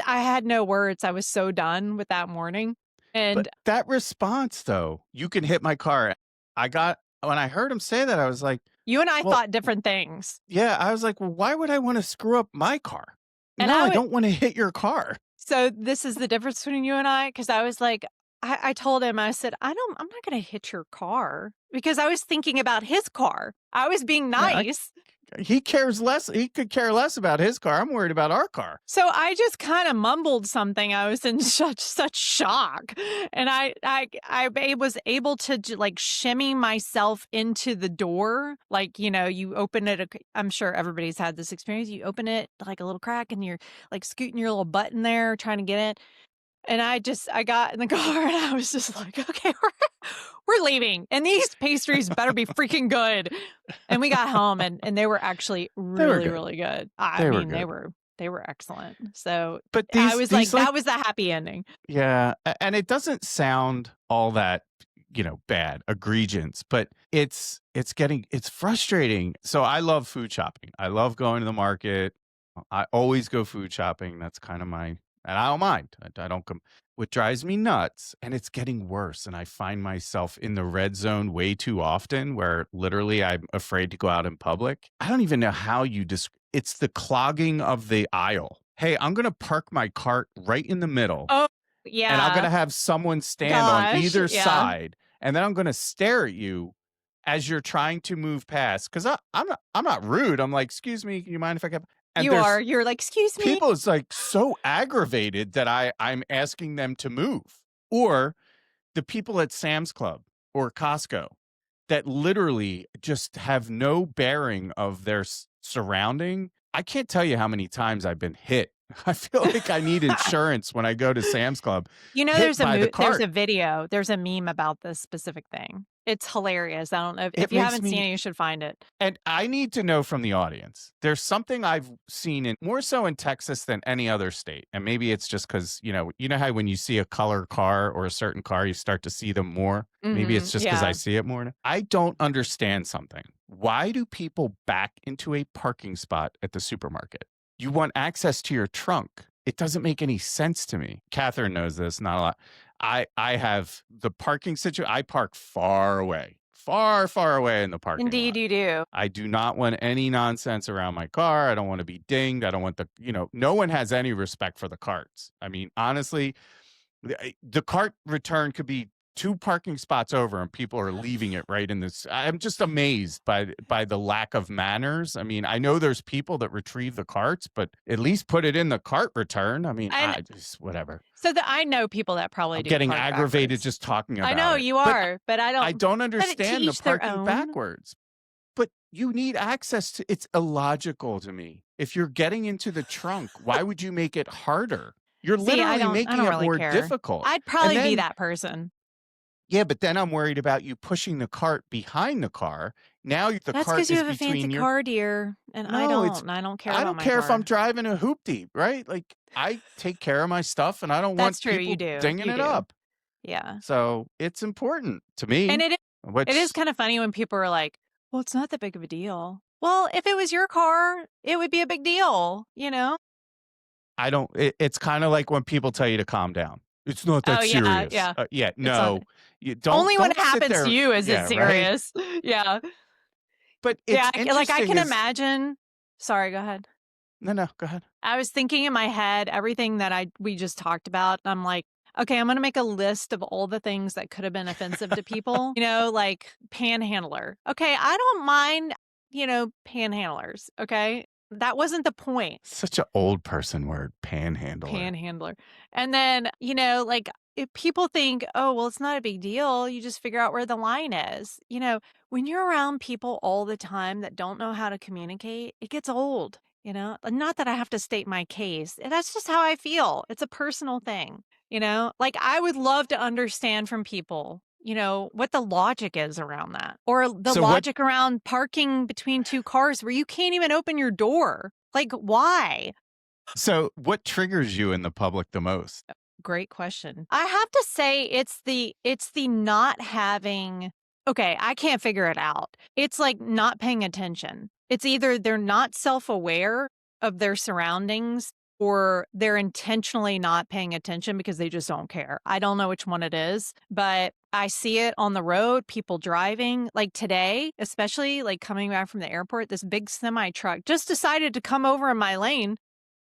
Speaker 2: had no words. I was so done with that morning. And
Speaker 1: But that response, though, "You can hit my car." When I heard him say that, I was like,
Speaker 2: you and I
Speaker 1: well,
Speaker 2: thought different things.
Speaker 1: yeah, I was like, well, why would I want to screw up my car?
Speaker 2: And
Speaker 1: No, I don't want to hit your car.
Speaker 2: So this is the difference between you and I, because I was like, I told him, I said, I'm not going to hit your car, because I was thinking about his car. I was being nice.
Speaker 1: He cares less. He could care less about his car. I'm worried about our car.
Speaker 2: So I just kind of mumbled something. I was in such shock, and I was able to like shimmy myself into the door. Like, you open it. I'm sure everybody's had this experience. You open it like a little crack, and you're like scooting your little butt in there, trying to get it. And I got in the car and I was just like, okay, we're leaving. And these pastries better be freaking good. And we got home and they were actually really, really good. I mean, they were excellent. So
Speaker 1: but
Speaker 2: I was like, that was the happy ending.
Speaker 1: Yeah. And it doesn't sound all that, bad, egregious, but it's frustrating. So I love food shopping. I love going to the market. I always go food shopping. That's kind of and I don't mind. I don't come. What drives me nuts, and it's getting worse, and I find myself in the red zone way too often, where literally I'm afraid to go out in public. I don't even know how it's the clogging of the aisle. Hey, I'm going to park my cart right in the middle.
Speaker 2: Oh, yeah.
Speaker 1: And I'm going to have someone stand on either side, and then I'm going to stare at you as you're trying to move past. Because I'm not rude. I'm like, excuse me, can you mind if I come? And
Speaker 2: you're like, excuse me.
Speaker 1: People is like so aggravated that I'm asking them to move. Or the people at Sam's Club or Costco that literally just have no bearing of their surrounding. I can't tell you how many times I've been hit. I feel like I need insurance when I go to Sam's Club.
Speaker 2: There's a video, there's a meme about this specific thing. It's hilarious. I don't know if you haven't seen it, you should find it.
Speaker 1: And I need to know from the audience. There's something I've seen more so in Texas than any other state. And maybe it's just because, you know how when you see a color car or a certain car, you start to see them more. Maybe it's just because I see it more. I don't understand something. Why do people back into a parking spot at the supermarket? You want access to your trunk. It doesn't make any sense to me. Kathryn knows this, not a lot. I have the parking situation. I park far away, far away in the parking lot.
Speaker 2: Indeed, you do.
Speaker 1: I do not want any nonsense around my car. I don't want to be dinged. I don't want no one has any respect for the carts. I mean, honestly, the cart return could be 2 parking spots over and people are leaving it right in this. I'm just amazed by the lack of manners. I mean, I know there's people that retrieve the carts, but at least put it in the cart return. I mean, I just whatever.
Speaker 2: So I know people that probably do.
Speaker 1: Getting aggravated backwards. Just talking about it.
Speaker 2: I know you are, but I don't.
Speaker 1: I don't understand the parking backwards. But you need access to. It's illogical to me. If you're getting into the trunk, why would you make it harder? You're literally making it more difficult.
Speaker 2: I'd probably be that person.
Speaker 1: Yeah, but then I'm worried about you pushing the cart behind the car. Now the
Speaker 2: That's
Speaker 1: cart
Speaker 2: because you
Speaker 1: is
Speaker 2: have a fancy
Speaker 1: between your
Speaker 2: car, dear, and I
Speaker 1: No, it's
Speaker 2: don't, and I don't care
Speaker 1: I
Speaker 2: about
Speaker 1: don't
Speaker 2: my
Speaker 1: care if I'm
Speaker 2: car.
Speaker 1: driving a hoopty, right? Like, I take care of my stuff, and I don't want
Speaker 2: That's true, you
Speaker 1: people
Speaker 2: do,
Speaker 1: dinging
Speaker 2: you
Speaker 1: it
Speaker 2: do.
Speaker 1: up.
Speaker 2: Yeah.
Speaker 1: So, it's important to
Speaker 2: And
Speaker 1: me,
Speaker 2: it is
Speaker 1: which
Speaker 2: kinda funny when people are like, "Well, it's not that big of a deal." Well, if it was your car, it would be a big deal, you know?
Speaker 1: I don't it's kinda like when people tell you to calm down. It's not that
Speaker 2: Oh, yeah,
Speaker 1: serious.
Speaker 2: yeah.
Speaker 1: Yeah,
Speaker 2: It's not
Speaker 1: no. You
Speaker 2: only when it
Speaker 1: don't sit
Speaker 2: happens to
Speaker 1: there
Speaker 2: you is it
Speaker 1: yeah, right?
Speaker 2: serious. Yeah.
Speaker 1: But
Speaker 2: Yeah,
Speaker 1: it's
Speaker 2: I
Speaker 1: interesting
Speaker 2: can
Speaker 1: is
Speaker 2: imagine. Sorry, go ahead.
Speaker 1: No, no, go ahead.
Speaker 2: I was thinking in my head everything that we just talked about. I'm like, okay, I'm gonna make a list of all the things that could have been offensive to people. Like panhandler. Okay, I don't mind, panhandlers. Okay, that wasn't the point.
Speaker 1: Such a old person word, panhandler.
Speaker 2: Panhandler. And then, like if people think, oh, well, it's not a big deal. You just figure out where the line is. When you're around people all the time that don't know how to communicate, it gets old. Not that I have to state my case. That's just how I feel. It's a personal thing. Like I would love to understand from people, what the logic is around that or the
Speaker 1: So what
Speaker 2: logic around parking between two cars where you can't even open your door. Like, why?
Speaker 1: what triggers you in the public the most?
Speaker 2: Great question. I have to say it's the not having. Okay, I can't figure it out. It's like not paying attention. It's either they're not self-aware of their surroundings or they're intentionally not paying attention because they just don't care. I don't know which one it is, but I see it on the road, people driving. Like today, especially like coming back from the airport, this big semi truck just decided to come over in my lane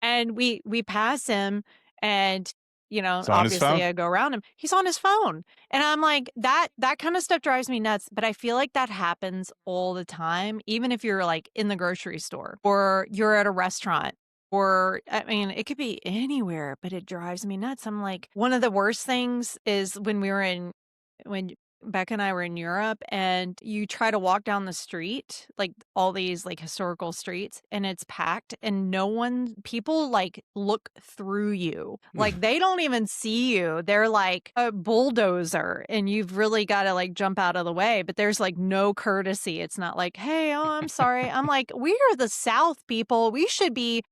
Speaker 2: and we pass him and
Speaker 1: It's on his
Speaker 2: obviously
Speaker 1: phone?
Speaker 2: I go around him. He's on his phone. And I'm like, that kind of stuff drives me nuts. But I feel like that happens all the time, even if you're like in the grocery store or you're at a restaurant. Or, I mean, it could be anywhere, but it drives me nuts. I'm like, one of the worst things is when Becca and I were in Europe and you try to walk down the street, like all these like historical streets, and it's packed and people like look through you. Like they don't even see you. They're like a bulldozer and you've really got to like jump out of the way, but there's like no courtesy. It's not like, hey, oh, I'm sorry. I'm like, we are the South people. We should be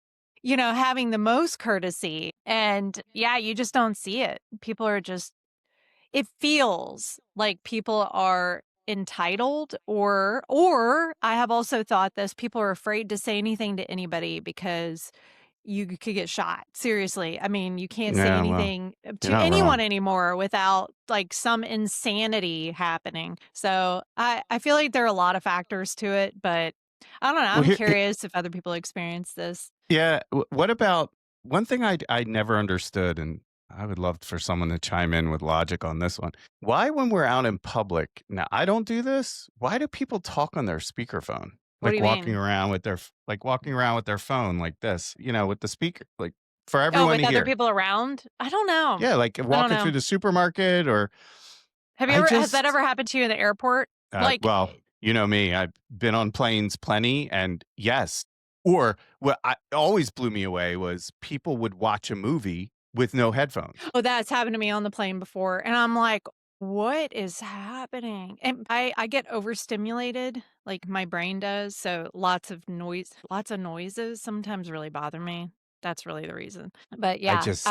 Speaker 2: having the most courtesy. And yeah, you just don't see it. People are just it feels like people are entitled or I have also thought this, people are afraid to say anything to anybody because you could get shot. Seriously. I mean, you can't say
Speaker 1: Yeah, well,
Speaker 2: anything
Speaker 1: you're
Speaker 2: to
Speaker 1: not
Speaker 2: anyone
Speaker 1: wrong.
Speaker 2: anymore without like some insanity happening. So I feel like there are a lot of factors to it, but I don't know.
Speaker 1: Well,
Speaker 2: I'm curious if other people experience this.
Speaker 1: yeah, what about one thing I never understood, and I would love for someone to chime in with logic on this one. Why when we're out in public now, I don't do this, why do people talk on their speakerphone?
Speaker 2: What do
Speaker 1: Like,
Speaker 2: you mean?
Speaker 1: walking around with their phone like this, with the speaker, like, for
Speaker 2: Oh,
Speaker 1: everyone
Speaker 2: with
Speaker 1: to
Speaker 2: other
Speaker 1: hear.
Speaker 2: people around? I don't know.
Speaker 1: Yeah, like,
Speaker 2: I don't
Speaker 1: walking through
Speaker 2: know.
Speaker 1: the supermarket or I
Speaker 2: Has that
Speaker 1: just
Speaker 2: ever happened to you in the airport? Like,
Speaker 1: well, you know me, I've been on planes plenty, and yes. Or what always blew me away was people would watch a movie with no headphones.
Speaker 2: oh, that's happened to me on the plane before, and I'm like, "What is happening?" And I get overstimulated, like my brain does, so lots of noises sometimes really bother me. That's really the reason. But
Speaker 1: I
Speaker 2: yeah, I
Speaker 1: just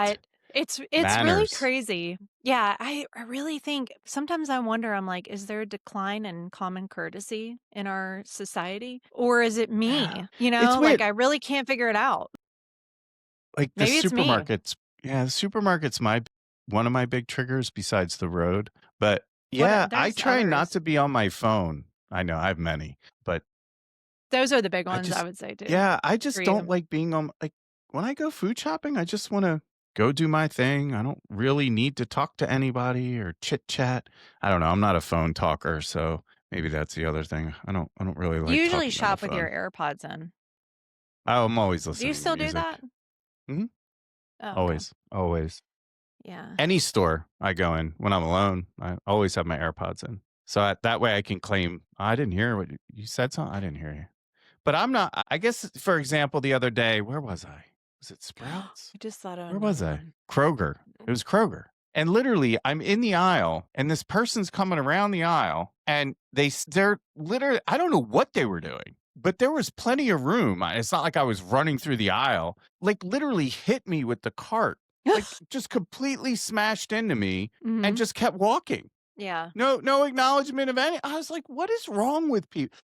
Speaker 2: it's really
Speaker 1: manners.
Speaker 2: crazy. Yeah, I really think sometimes I wonder, I'm like, is there a decline in common courtesy in our society? Or is it
Speaker 1: Yeah.
Speaker 2: me?
Speaker 1: It's
Speaker 2: Like
Speaker 1: weird.
Speaker 2: I really can't figure it out.
Speaker 1: Like the
Speaker 2: Maybe it's me.
Speaker 1: supermarkets. Yeah, the supermarket's one of my big triggers besides the road. But
Speaker 2: What
Speaker 1: yeah, I
Speaker 2: there's
Speaker 1: try not
Speaker 2: others.
Speaker 1: to be on my phone. I know I have many, but
Speaker 2: Those are the big
Speaker 1: I
Speaker 2: ones, I
Speaker 1: just
Speaker 2: would say, too.
Speaker 1: yeah, I just
Speaker 2: Agree.
Speaker 1: don't like being on like when I go food shopping, I just want to go do my thing. I don't really need to talk to anybody or chit chat. I don't know. I'm not a phone talker, so maybe that's the other thing. I don't really
Speaker 2: You
Speaker 1: like
Speaker 2: usually
Speaker 1: talking on the
Speaker 2: shop with your
Speaker 1: phone.
Speaker 2: AirPods in.
Speaker 1: I'm always
Speaker 2: Do you
Speaker 1: listening to
Speaker 2: still do
Speaker 1: music.
Speaker 2: that?
Speaker 1: Mhm.
Speaker 2: Oh, okay.
Speaker 1: Always, always.
Speaker 2: Yeah.
Speaker 1: Any store I go in when I'm alone, I always have my AirPods in. So that way I can claim, I didn't hear what you said something. I didn't hear you. But I'm not, I guess, for example, the other day, where was I? Was it Sprouts?
Speaker 2: I just thought of
Speaker 1: Where was
Speaker 2: another
Speaker 1: I?
Speaker 2: one.
Speaker 1: Kroger. It was Kroger. And literally, I'm in the aisle, and this person's coming around the aisle, and they're literally, I don't know what they were doing, but there was plenty of room. It's not like I was running through the aisle. Like, literally hit me with the cart, like, just completely smashed into me and
Speaker 2: Mhm.
Speaker 1: just kept walking.
Speaker 2: Yeah.
Speaker 1: No acknowledgement of any. I was like, "What is wrong with people?"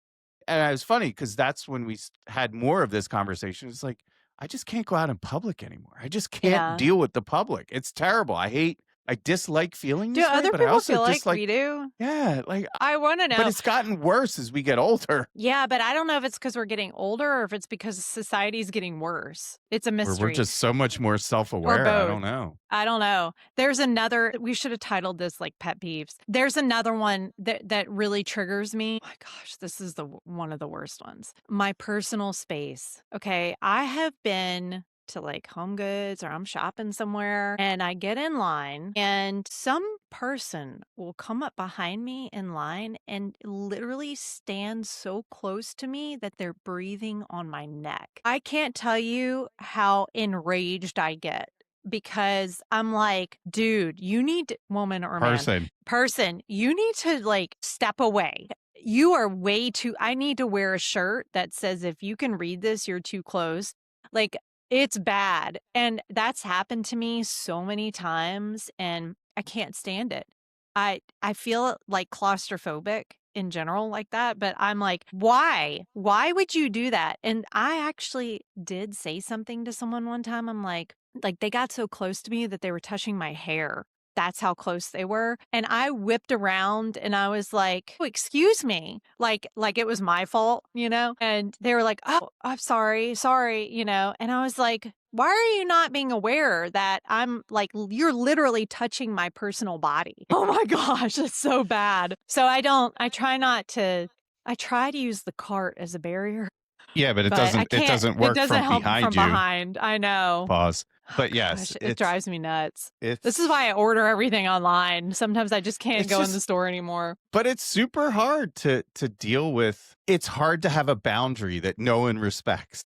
Speaker 1: And it was funny because that's when we had more of this conversation. It's like, I just can't go out in public anymore. I just can't
Speaker 2: Yeah.
Speaker 1: deal with the public. It's terrible. I dislike feeling
Speaker 2: Do
Speaker 1: this way,
Speaker 2: other
Speaker 1: but I
Speaker 2: people
Speaker 1: also
Speaker 2: feel like
Speaker 1: dislike,
Speaker 2: we do?
Speaker 1: yeah, like,
Speaker 2: I wanna
Speaker 1: but
Speaker 2: know.
Speaker 1: it's gotten worse as we get older.
Speaker 2: Yeah, but I don't know if it's because 'cause we're getting older or if it's because society's getting worse. It's a
Speaker 1: Or we're
Speaker 2: mystery.
Speaker 1: just so much more
Speaker 2: Or
Speaker 1: self-aware. I
Speaker 2: both.
Speaker 1: don't know.
Speaker 2: I don't know. There's another we should have titled this, like, pet peeves. There's another one that really triggers me. Oh my gosh, this is one of the worst ones. My personal space, okay? I have been to, like, Home Goods or I'm shopping somewhere, and I get in line, and some person will come up behind me in line and literally stand so close to me that they're breathing on my neck. I can't tell you how enraged I get because I'm like, dude, you need to, woman or man,
Speaker 1: Person.
Speaker 2: person, you need to like step away. You are way too, I need to wear a shirt that says, if you can read this, you're too close. Like, it's bad. And that's happened to me so many times and I can't stand it. I feel like claustrophobic in general like that, but I'm like, why? Why would you do that? And I actually did say something to someone one time. I'm like they got so close to me that they were touching my hair. That's how close they were. And I whipped around and I was like, "Oh, excuse me." Like it was my fault, you know? And they were like, "Oh, I'm sorry. Sorry," you know? And I was like, "Why are you not being aware that I'm like you're literally touching my personal body?" Oh my gosh, that's so bad. So I try to use the cart as a barrier,
Speaker 1: Yeah, but
Speaker 2: but I
Speaker 1: it
Speaker 2: can't
Speaker 1: doesn't
Speaker 2: it
Speaker 1: work
Speaker 2: doesn't
Speaker 1: from
Speaker 2: help
Speaker 1: behind
Speaker 2: from
Speaker 1: you.
Speaker 2: behind. I know.
Speaker 1: Pause.
Speaker 2: Oh
Speaker 1: But yes,
Speaker 2: gosh, it drives me nuts. This is
Speaker 1: it's
Speaker 2: why I order everything online. Sometimes I just can't
Speaker 1: it's
Speaker 2: go in the
Speaker 1: just
Speaker 2: store anymore.
Speaker 1: but it's super hard to deal with. It's hard to have a boundary that no one respects.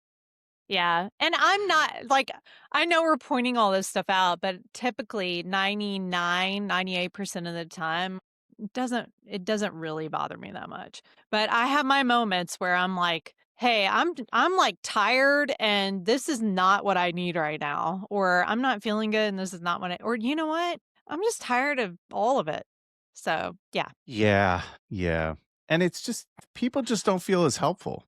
Speaker 2: Yeah, and I'm not like, I know we're pointing all this stuff out, but typically 98% of the time, it doesn't really bother me that much. But I have my moments where I'm like, "Hey, I'm, like, tired, and this is not what I need right now," or, "I'm not feeling good, and this is not what I," or, "You know what? I'm just tired of all of it." So, yeah.
Speaker 1: Yeah, yeah. And it's just people just don't feel as helpful.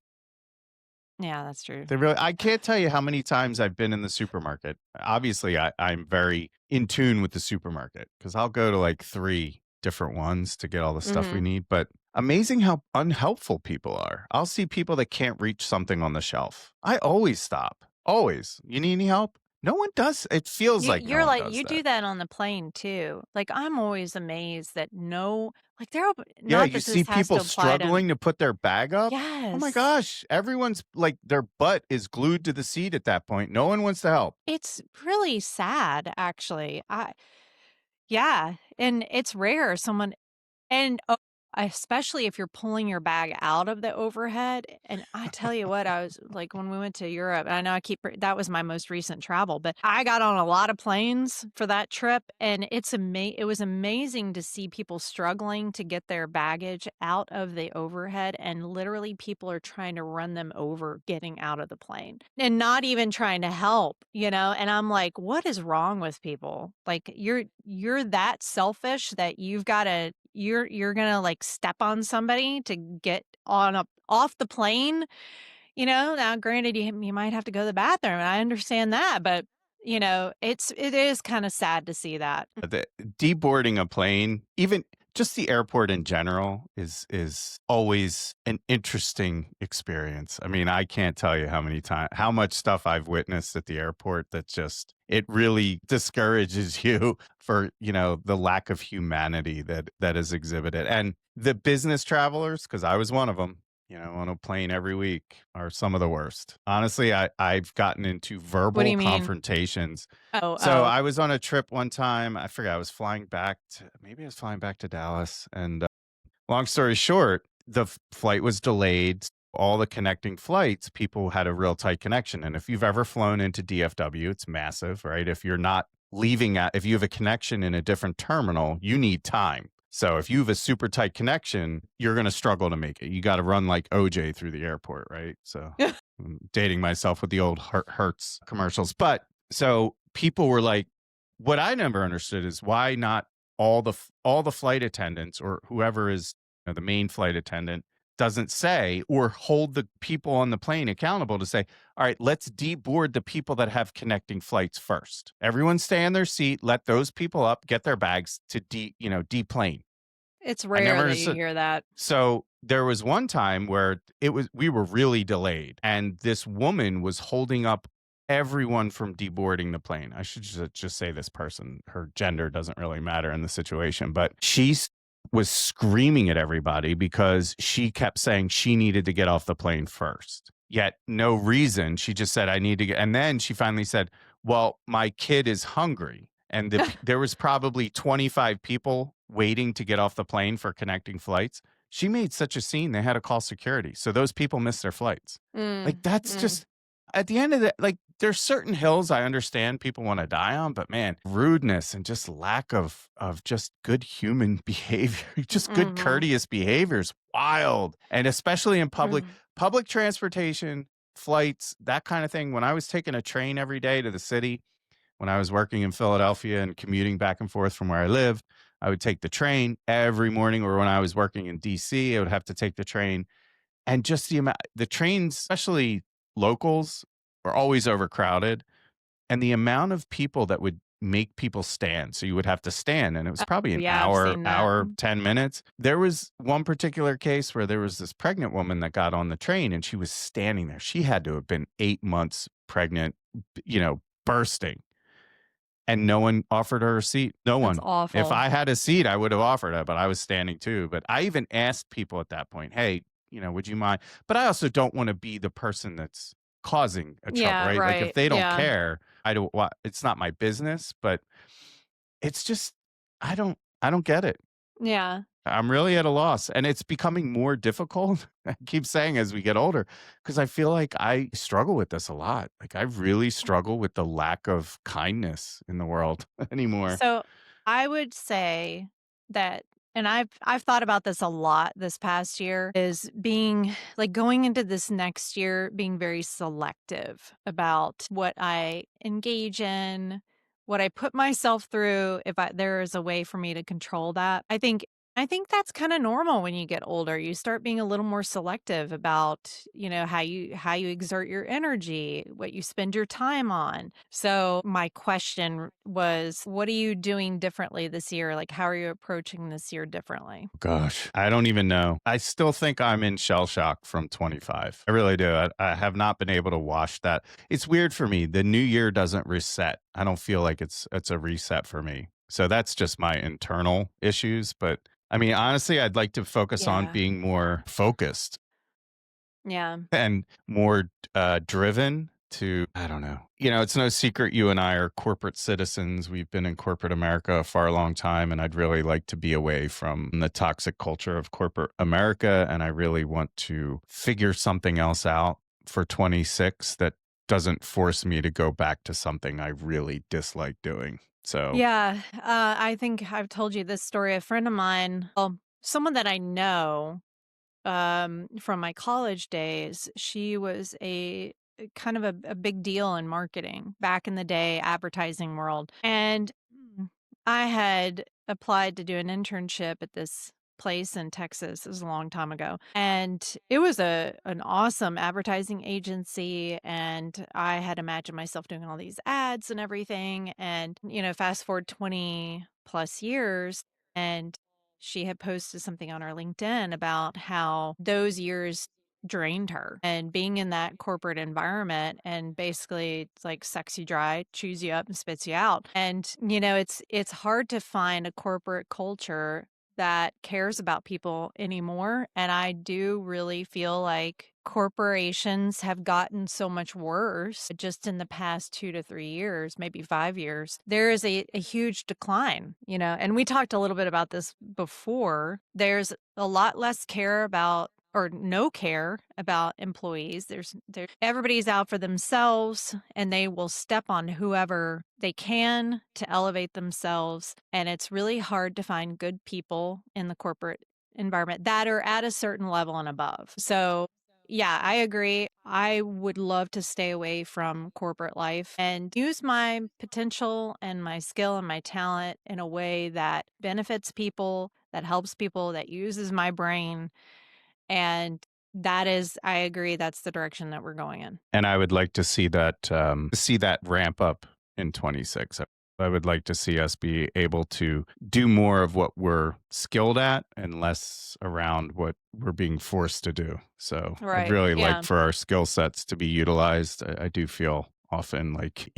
Speaker 2: Yeah, that's true.
Speaker 1: They really, I can't tell you how many times I've been in the supermarket. Obviously, I'm very in tune with the supermarket because I'll go to like 3 different ones to get all the stuff we
Speaker 2: Mhm.
Speaker 1: need, but amazing how unhelpful people are. I'll see people that can't reach something on the shelf. I always stop. Always. "You need any help?" No one does. It feels like no
Speaker 2: You're
Speaker 1: one
Speaker 2: like
Speaker 1: does
Speaker 2: you
Speaker 1: that.
Speaker 2: do that on the plane too. Like, I'm always amazed that no like, there
Speaker 1: Yeah,
Speaker 2: not
Speaker 1: you
Speaker 2: that
Speaker 1: see
Speaker 2: this has to
Speaker 1: people
Speaker 2: apply to
Speaker 1: struggling to put their bag up. Oh my
Speaker 2: yes.
Speaker 1: gosh, everyone's like their butt is glued to the seat at that point. No one wants to help.
Speaker 2: It's really sad, actually. I yeah, and it's rare someone and, especially if you're pulling your bag out of the overhead, and I tell you what, I was like, when we went to Europe, I know I keep that was my most recent travel, but I got on a lot of planes for that trip, and it was amazing to see people struggling to get their baggage out of the overhead, and literally people are trying to run them over getting out of the plane, and not even trying to help, you know, and I'm like, "What is wrong with people?" Like, you're that selfish that you're gonna, like, step on somebody to get on a off the plane, you know? Now, granted, you might have to go to the bathroom, and I understand that, but, you know, it is kinda sad to see that.
Speaker 1: The deboarding a plane, even just the airport in general is always an interesting experience. I mean, I can't tell you how much stuff I've witnessed at the airport that just it really discourages you for, the lack of humanity that is exhibited. And the business travelers, because I was one of them, on a plane every week are some of the worst. Honestly, I've gotten into
Speaker 2: What do
Speaker 1: verbal
Speaker 2: you mean?
Speaker 1: confrontations.
Speaker 2: Oh,
Speaker 1: So
Speaker 2: oh.
Speaker 1: I was on a trip one time. I forgot. Maybe I was flying back to Dallas. And long story short, the flight was delayed. All the connecting flights, people had a real tight connection. And if you've ever flown into DFW, it's massive, right? If you're not leaving at if you have a connection in a different terminal, you need time. So if you have a super tight connection, you're going to struggle to make it. You got to run like OJ through the airport, right? So I'm dating myself with the old Hertz commercials. But so people were like, what I never understood is why not all the flight attendants or whoever is the main flight attendant doesn't say or hold the people on the plane accountable to say, all right, let's deboard the people that have connecting flights first. Everyone stay in their seat, let those people up, get their bags to deplane.
Speaker 2: It's
Speaker 1: I
Speaker 2: rare
Speaker 1: never
Speaker 2: that you
Speaker 1: understood.
Speaker 2: hear that.
Speaker 1: So there was one time where we were really delayed and this woman was holding up everyone from deboarding the plane. I should just say this person, her gender doesn't really matter in the situation, but was screaming at everybody because she kept saying she needed to get off the plane first. Yet no reason. She just said, I need to get, and then she finally said, well, my kid is hungry. And there was probably 25 people waiting to get off the plane for connecting flights. She made such a scene, they had to call security. So those people missed their flights. Like,
Speaker 2: Mm,
Speaker 1: that's
Speaker 2: mm,
Speaker 1: just at the end of the like, there's certain hills I understand people want to die on, but man, rudeness and just lack of just good human behavior, just good
Speaker 2: mhm,
Speaker 1: courteous behavior is wild. And especially in
Speaker 2: mm.
Speaker 1: public transportation, flights, that kind of thing. When I was taking a train every day to the city, when I was working in Philadelphia and commuting back and forth from where I lived, I would take the train every morning, or when I was working in DC, I would have to take the train. And just the trains, especially locals, are always overcrowded. And the amount of people that would make people stand. So you would have to stand, and it was
Speaker 2: Oh,
Speaker 1: probably an
Speaker 2: yeah, I've seen that.
Speaker 1: hour, 10 minutes. There was one particular case where there was this pregnant woman that got on the train and she was standing there. She had to have been 8 months pregnant, bursting, and no one offered her a seat. No
Speaker 2: That's
Speaker 1: one. If
Speaker 2: awful.
Speaker 1: I had a seat, I would have offered it, but I was standing too. But I even asked people at that point, hey, would you mind? But I also don't want to be the person that's causing a trouble,
Speaker 2: Yeah,
Speaker 1: right? Like if
Speaker 2: right,
Speaker 1: they don't
Speaker 2: yeah,
Speaker 1: care, I don't it's not my business, but it's just I don't get it.
Speaker 2: yeah.
Speaker 1: I'm really at a loss, and it's becoming more difficult. I keep saying as we get older, because I feel like I struggle with this a lot. Like I really struggle with the lack of kindness in the world anymore.
Speaker 2: So, I would say that and I've thought about this a lot this past year, is being like, going into this next year, being very selective about what I engage in, what I put myself through, if there is a way for me to control that. I think that's kinda normal when you get older. You start being a little more selective about, how you exert your energy, what you spend your time on. So, my question was, what are you doing differently this year? Like, how are you approaching this year differently?
Speaker 1: Gosh, I don't even know. I still think I'm in shell shock from 25. I really do. I have not been able to wash that. It's weird for me. The new year doesn't reset. I don't feel like it's a reset for me. So that's just my internal issues. But I mean, honestly, I'd like to focus on
Speaker 2: Yeah.
Speaker 1: being more focused
Speaker 2: Yeah.
Speaker 1: and more driven to, I don't know. It's no secret you and I are corporate citizens. We've been in corporate America a far long time, and I'd really like to be away from the toxic culture of corporate America. And I really want to figure something else out for 26 that doesn't force me to go back to something I really dislike doing. So,
Speaker 2: Yeah. I think I've told you this story. A friend of mine, well, someone that I know from my college days, she was a kind of a big deal in marketing back in the day, advertising world. And I had applied to do an internship at this place in Texas. It was a long time ago. And it was an awesome advertising agency. And I had imagined myself doing all these ads and everything. And, fast forward 20 plus years. And she had posted something on her LinkedIn about how those years drained her and being in that corporate environment, and basically it's like sucks you dry, chews you up and spits you out. And it's hard to find a corporate culture that cares about people anymore, and I do really feel like corporations have gotten so much worse just in the past 2 to 3 years, maybe 5 years. There is a huge decline, and we talked a little bit about this before. There's a lot less care about or no care about employees. Everybody's out for themselves and they will step on whoever they can to elevate themselves. And it's really hard to find good people in the corporate environment that are at a certain level and above. So, yeah, I agree. I would love to stay away from corporate life and use my potential and my skill and my talent in a way that benefits people, that helps people, that uses my brain, and that is I agree, that's the direction that we're going in.
Speaker 1: And I would like to see that ramp up in 26. I would like to see us be able to do more of what we're skilled at and less around what we're being forced to do. So I'd
Speaker 2: Right.
Speaker 1: really like
Speaker 2: Yeah.
Speaker 1: for our skill sets to be utilized. I do feel often like,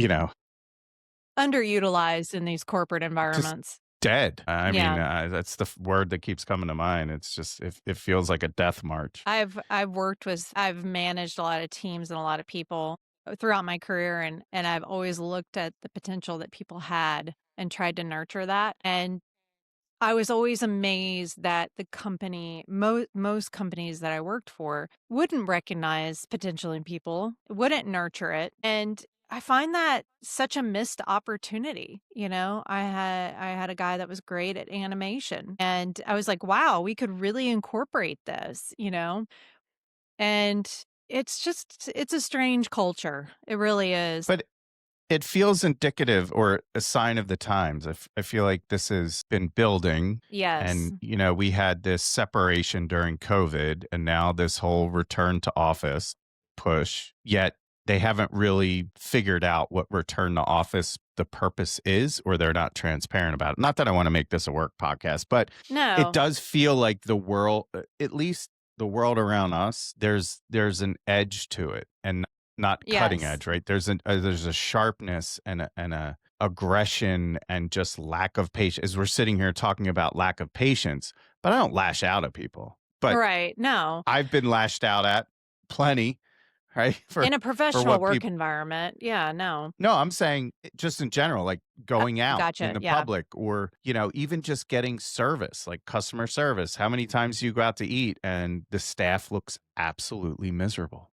Speaker 2: Underutilized in these corporate
Speaker 1: just
Speaker 2: environments.
Speaker 1: dead. I mean,
Speaker 2: Yeah.
Speaker 1: that's the word that keeps coming to mind. It's just, it feels like a death march.
Speaker 2: I've managed a lot of teams and a lot of people throughout my career, and I've always looked at the potential that people had and tried to nurture that. And I was always amazed that the company, most companies that I worked for wouldn't recognize potential in people, wouldn't nurture it. And I find that such a missed opportunity. I had a guy that was great at animation and I was like, wow, we could really incorporate this. And it's a strange culture. It really is.
Speaker 1: But it feels indicative or a sign of the times. I feel like this has been building
Speaker 2: Yes.
Speaker 1: and, we had this separation during COVID and now this whole return to office push, yet they haven't really figured out what return to office the purpose is, or they're not transparent about it. Not that I want to make this a work podcast, but it
Speaker 2: No.
Speaker 1: does feel like the world, at least the world around us, there's an edge to it and not cutting
Speaker 2: Yes.
Speaker 1: edge, right? There's a sharpness and a aggression and just lack of patience. As we're sitting here talking about lack of patience, but I don't lash out at people. But
Speaker 2: Right. No.
Speaker 1: I've been lashed out at plenty, right?
Speaker 2: In a
Speaker 1: For
Speaker 2: professional
Speaker 1: what
Speaker 2: work
Speaker 1: people.
Speaker 2: environment. Yeah, no.
Speaker 1: No, I'm saying just in general, like going out in
Speaker 2: Gotcha.
Speaker 1: the
Speaker 2: Yeah.
Speaker 1: public or, even just getting service, like customer service. How many times do you go out to eat and the staff looks absolutely miserable?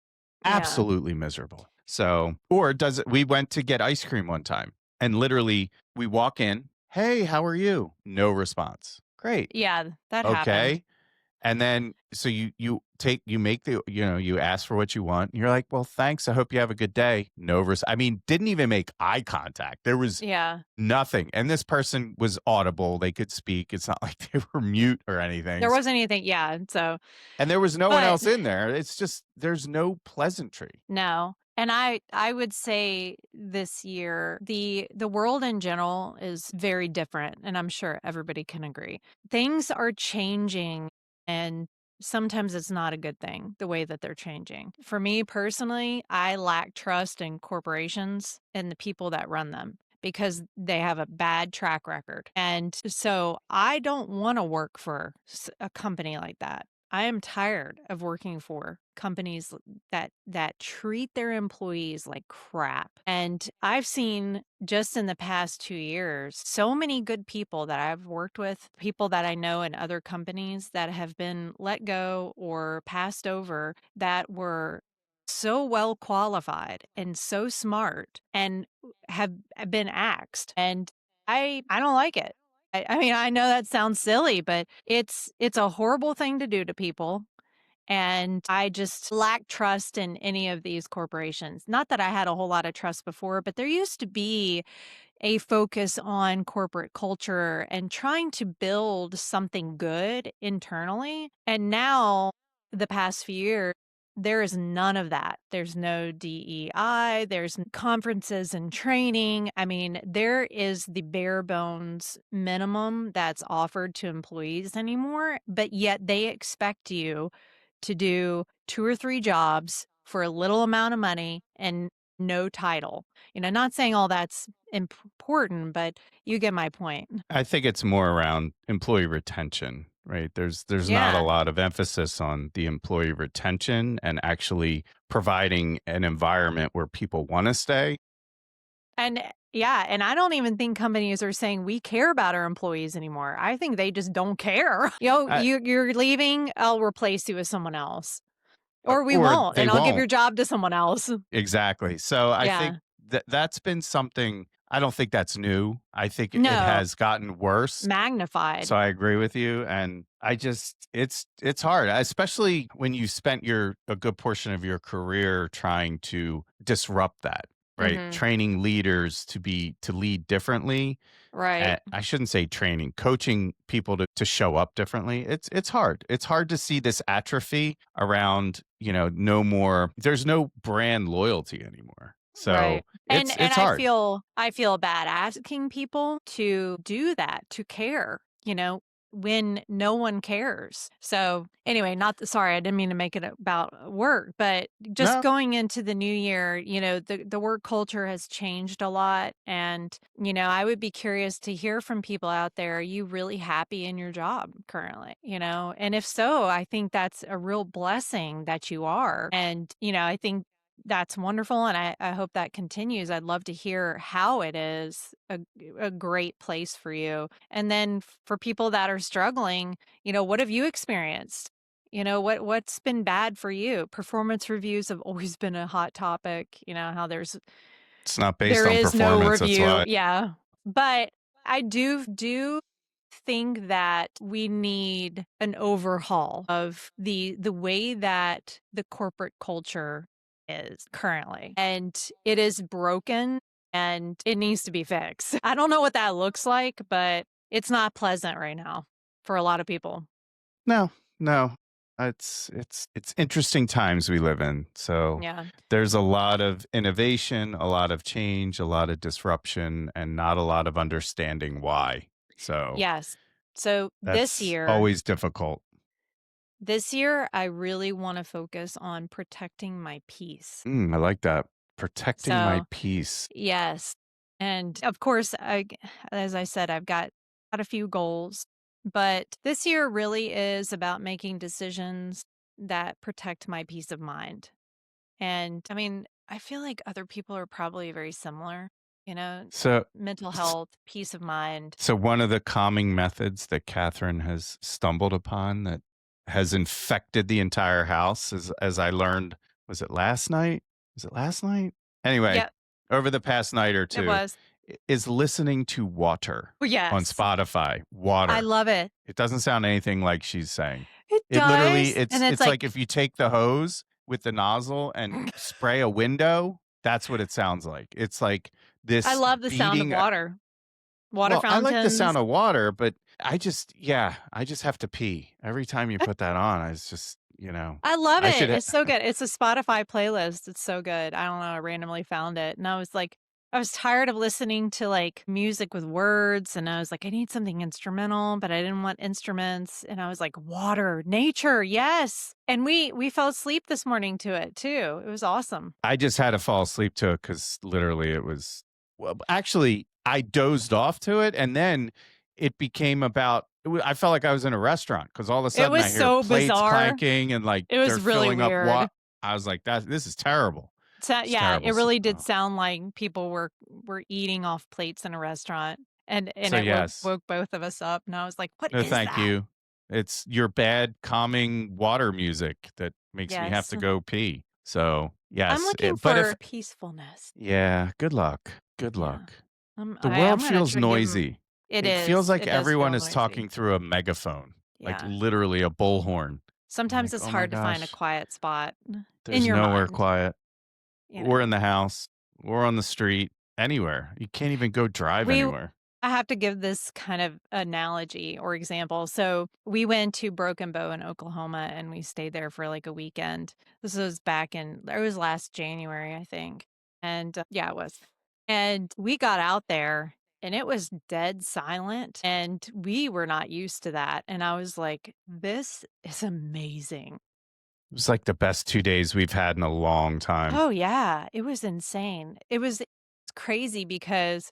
Speaker 2: Yeah.
Speaker 1: Absolutely miserable. So, or does it, we went to get ice cream one time and literally we walk in, hey, how are you? No response. Great.
Speaker 2: Yeah, that happened.
Speaker 1: Okay. And then so you make you ask for what you want. And you're like, well, thanks. I hope you have a good day. I mean, didn't even make eye contact. There was
Speaker 2: Yeah.
Speaker 1: nothing. And this person was audible. They could speak. It's not like they were mute or anything.
Speaker 2: There wasn't anything, yeah, so
Speaker 1: And there was no one
Speaker 2: but
Speaker 1: else in there. It's just there's no pleasantry.
Speaker 2: no. And I would say this year, the world in general is very different, and I'm sure everybody can agree. Things are changing, and sometimes it's not a good thing, the way that they're changing. For me personally, I lack trust in corporations and the people that run them because they have a bad track record. And so I don't wanna work for a company like that. I am tired of working for companies that treat their employees like crap. And I've seen just in the past 2 years so many good people that I've worked with, people that I know in other companies that have been let go or passed over that were so well qualified and so smart and have been axed. And I don't like it. I mean, I know that sounds silly, but it's a horrible thing to do to people, and I just lack trust in any of these corporations. Not that I had a whole lot of trust before, but there used to be a focus on corporate culture and trying to build something good internally. And now, the past few years, there is none of that. There's no DEI, there's conferences and training. I mean, there is the bare bones minimum that's offered to employees anymore, but yet they expect you to do 2 or 3 jobs for a little amount of money and no title. Not saying all that's important, but you get my point.
Speaker 1: I think it's more around employee retention, right? There's not a
Speaker 2: Yeah.
Speaker 1: lot of emphasis on the employee retention and actually providing an environment where people want to stay.
Speaker 2: And Yeah, and I don't even think companies are saying we care about our employees anymore. I think they just don't care.
Speaker 1: I
Speaker 2: You're leaving, I'll replace you with someone else. Or we
Speaker 1: or
Speaker 2: won't,
Speaker 1: they
Speaker 2: and I'll give your
Speaker 1: won't.
Speaker 2: job to someone else.
Speaker 1: Exactly. So I think
Speaker 2: Yeah.
Speaker 1: that's been something. I don't think that's new. I think it
Speaker 2: No,
Speaker 1: has gotten worse.
Speaker 2: magnified.
Speaker 1: So I agree with you, and it's hard, especially when you spent your a good portion of your career trying to disrupt that, right?
Speaker 2: Mhm.
Speaker 1: Training leaders to lead differently.
Speaker 2: Right.
Speaker 1: I shouldn't say training, coaching people to show up differently. It's hard. It's hard to see this atrophy around, no more. There's no brand loyalty anymore.
Speaker 2: Right.
Speaker 1: So
Speaker 2: And
Speaker 1: it's
Speaker 2: I
Speaker 1: hard.
Speaker 2: feel bad asking people to do that, to care, when no one cares. So anyway, sorry, I didn't mean to make it about work, but just
Speaker 1: No,
Speaker 2: going into the new year, the work culture has changed a lot. And, I would be curious to hear from people out there. Are you really happy in your job currently? And if so, I think that's a real blessing that you are. And, I think that's wonderful, and I hope that continues. I'd love to hear how it is a great place for you. And then for people that are struggling, what have you experienced? What's been bad for you? Performance reviews have always been a hot topic, how
Speaker 1: it's not based
Speaker 2: there
Speaker 1: on
Speaker 2: is no
Speaker 1: performance. That's
Speaker 2: review.
Speaker 1: why.
Speaker 2: Yeah. But I do think that we need an overhaul of the way that the corporate culture is currently. And it is broken and it needs to be fixed. I don't know what that looks like, but it's not pleasant right now for a lot of people.
Speaker 1: No, no. It's interesting times we live in. So
Speaker 2: Yeah.
Speaker 1: there's a lot of innovation, a lot of change, a lot of disruption, and not a lot of understanding why. So
Speaker 2: Yes. So
Speaker 1: that's always difficult.
Speaker 2: this year I really want to focus on protecting my peace.
Speaker 1: I like that. Protecting my
Speaker 2: So
Speaker 1: peace.
Speaker 2: yes. And of course, as I said, I've got a few goals, but this year really is about making decisions that protect my peace of mind. And I mean, I feel like other people are probably very similar,
Speaker 1: So
Speaker 2: mental
Speaker 1: s-
Speaker 2: health, peace of mind.
Speaker 1: so one of the calming methods that Catherine has stumbled upon that has infected the entire house, as I learned, was it last night? Was it last night? Anyway,
Speaker 2: Yep,
Speaker 1: over the past night or
Speaker 2: it
Speaker 1: two,
Speaker 2: was.
Speaker 1: is listening to water
Speaker 2: Well,
Speaker 1: on
Speaker 2: yes,
Speaker 1: Spotify.
Speaker 2: I
Speaker 1: Water.
Speaker 2: love it.
Speaker 1: It doesn't sound anything like she's saying.
Speaker 2: It
Speaker 1: It literally,
Speaker 2: does. And
Speaker 1: it's
Speaker 2: it's
Speaker 1: it's like
Speaker 2: like,
Speaker 1: if you take the hose with the nozzle and spray a window, that's what it sounds like. It's like
Speaker 2: I
Speaker 1: this
Speaker 2: love the sound of
Speaker 1: beating.
Speaker 2: water, water
Speaker 1: Well, I like the
Speaker 2: fountains.
Speaker 1: sound of water, but I just have to pee. Every time you put that on, I was just,
Speaker 2: I love
Speaker 1: I should
Speaker 2: it.
Speaker 1: ha
Speaker 2: It's so good. It's a Spotify playlist. It's so good. I don't know. I randomly found it. And I was like, I was tired of listening to like music with words. And I was like, I need something instrumental, but I didn't want instruments. And I was like, water, nature, yes. And we fell asleep this morning to it too. It was awesome.
Speaker 1: I just had to fall asleep to it because literally it was, well, actually, I dozed off to it, and then it became about, I felt like I was in a restaurant because all of a
Speaker 2: It
Speaker 1: sudden
Speaker 2: was
Speaker 1: I hear
Speaker 2: so
Speaker 1: plates
Speaker 2: bizarre.
Speaker 1: clanking and like
Speaker 2: It
Speaker 1: they're
Speaker 2: was really
Speaker 1: filling up
Speaker 2: weird.
Speaker 1: what. I was like, this is terrible.
Speaker 2: So,
Speaker 1: It's
Speaker 2: yeah, it
Speaker 1: terrible.
Speaker 2: really did sound like people were eating off plates in a restaurant, and
Speaker 1: So
Speaker 2: it
Speaker 1: yes,
Speaker 2: woke both of us up, and I was like, "What
Speaker 1: no,
Speaker 2: is
Speaker 1: thank
Speaker 2: that?"
Speaker 1: you. It's your bad calming water music that makes me have
Speaker 2: Yes.
Speaker 1: to go pee. So
Speaker 2: I'm
Speaker 1: yes,
Speaker 2: looking
Speaker 1: but if
Speaker 2: for peacefulness.
Speaker 1: yeah, good luck. Good
Speaker 2: Yeah.
Speaker 1: luck. The
Speaker 2: I'm
Speaker 1: world
Speaker 2: gonna
Speaker 1: feels
Speaker 2: try to give him.
Speaker 1: noisy.
Speaker 2: It
Speaker 1: It feels
Speaker 2: is.
Speaker 1: like
Speaker 2: It does
Speaker 1: everyone
Speaker 2: feel
Speaker 1: is
Speaker 2: noisy.
Speaker 1: talking through a megaphone, like
Speaker 2: Yeah.
Speaker 1: literally a bullhorn. I'm
Speaker 2: Sometimes
Speaker 1: like,
Speaker 2: it's
Speaker 1: "Oh my
Speaker 2: hard to find a
Speaker 1: gosh,
Speaker 2: quiet spot in
Speaker 1: there's
Speaker 2: your
Speaker 1: nowhere
Speaker 2: mind,
Speaker 1: quiet.
Speaker 2: you
Speaker 1: Or
Speaker 2: know?
Speaker 1: in the house, or on the street, anywhere. You can't even go drive
Speaker 2: We
Speaker 1: anywhere."
Speaker 2: I have to give this kind of analogy or example. So we went to Broken Bow in Oklahoma and we stayed there for like a weekend. This was it was last January, I think. And yeah, it was. And we got out there and it was dead silent. And we were not used to that. And I was like, this is amazing.
Speaker 1: It was like the best 2 days we've had in a long time.
Speaker 2: Oh, yeah. It was insane. It's crazy because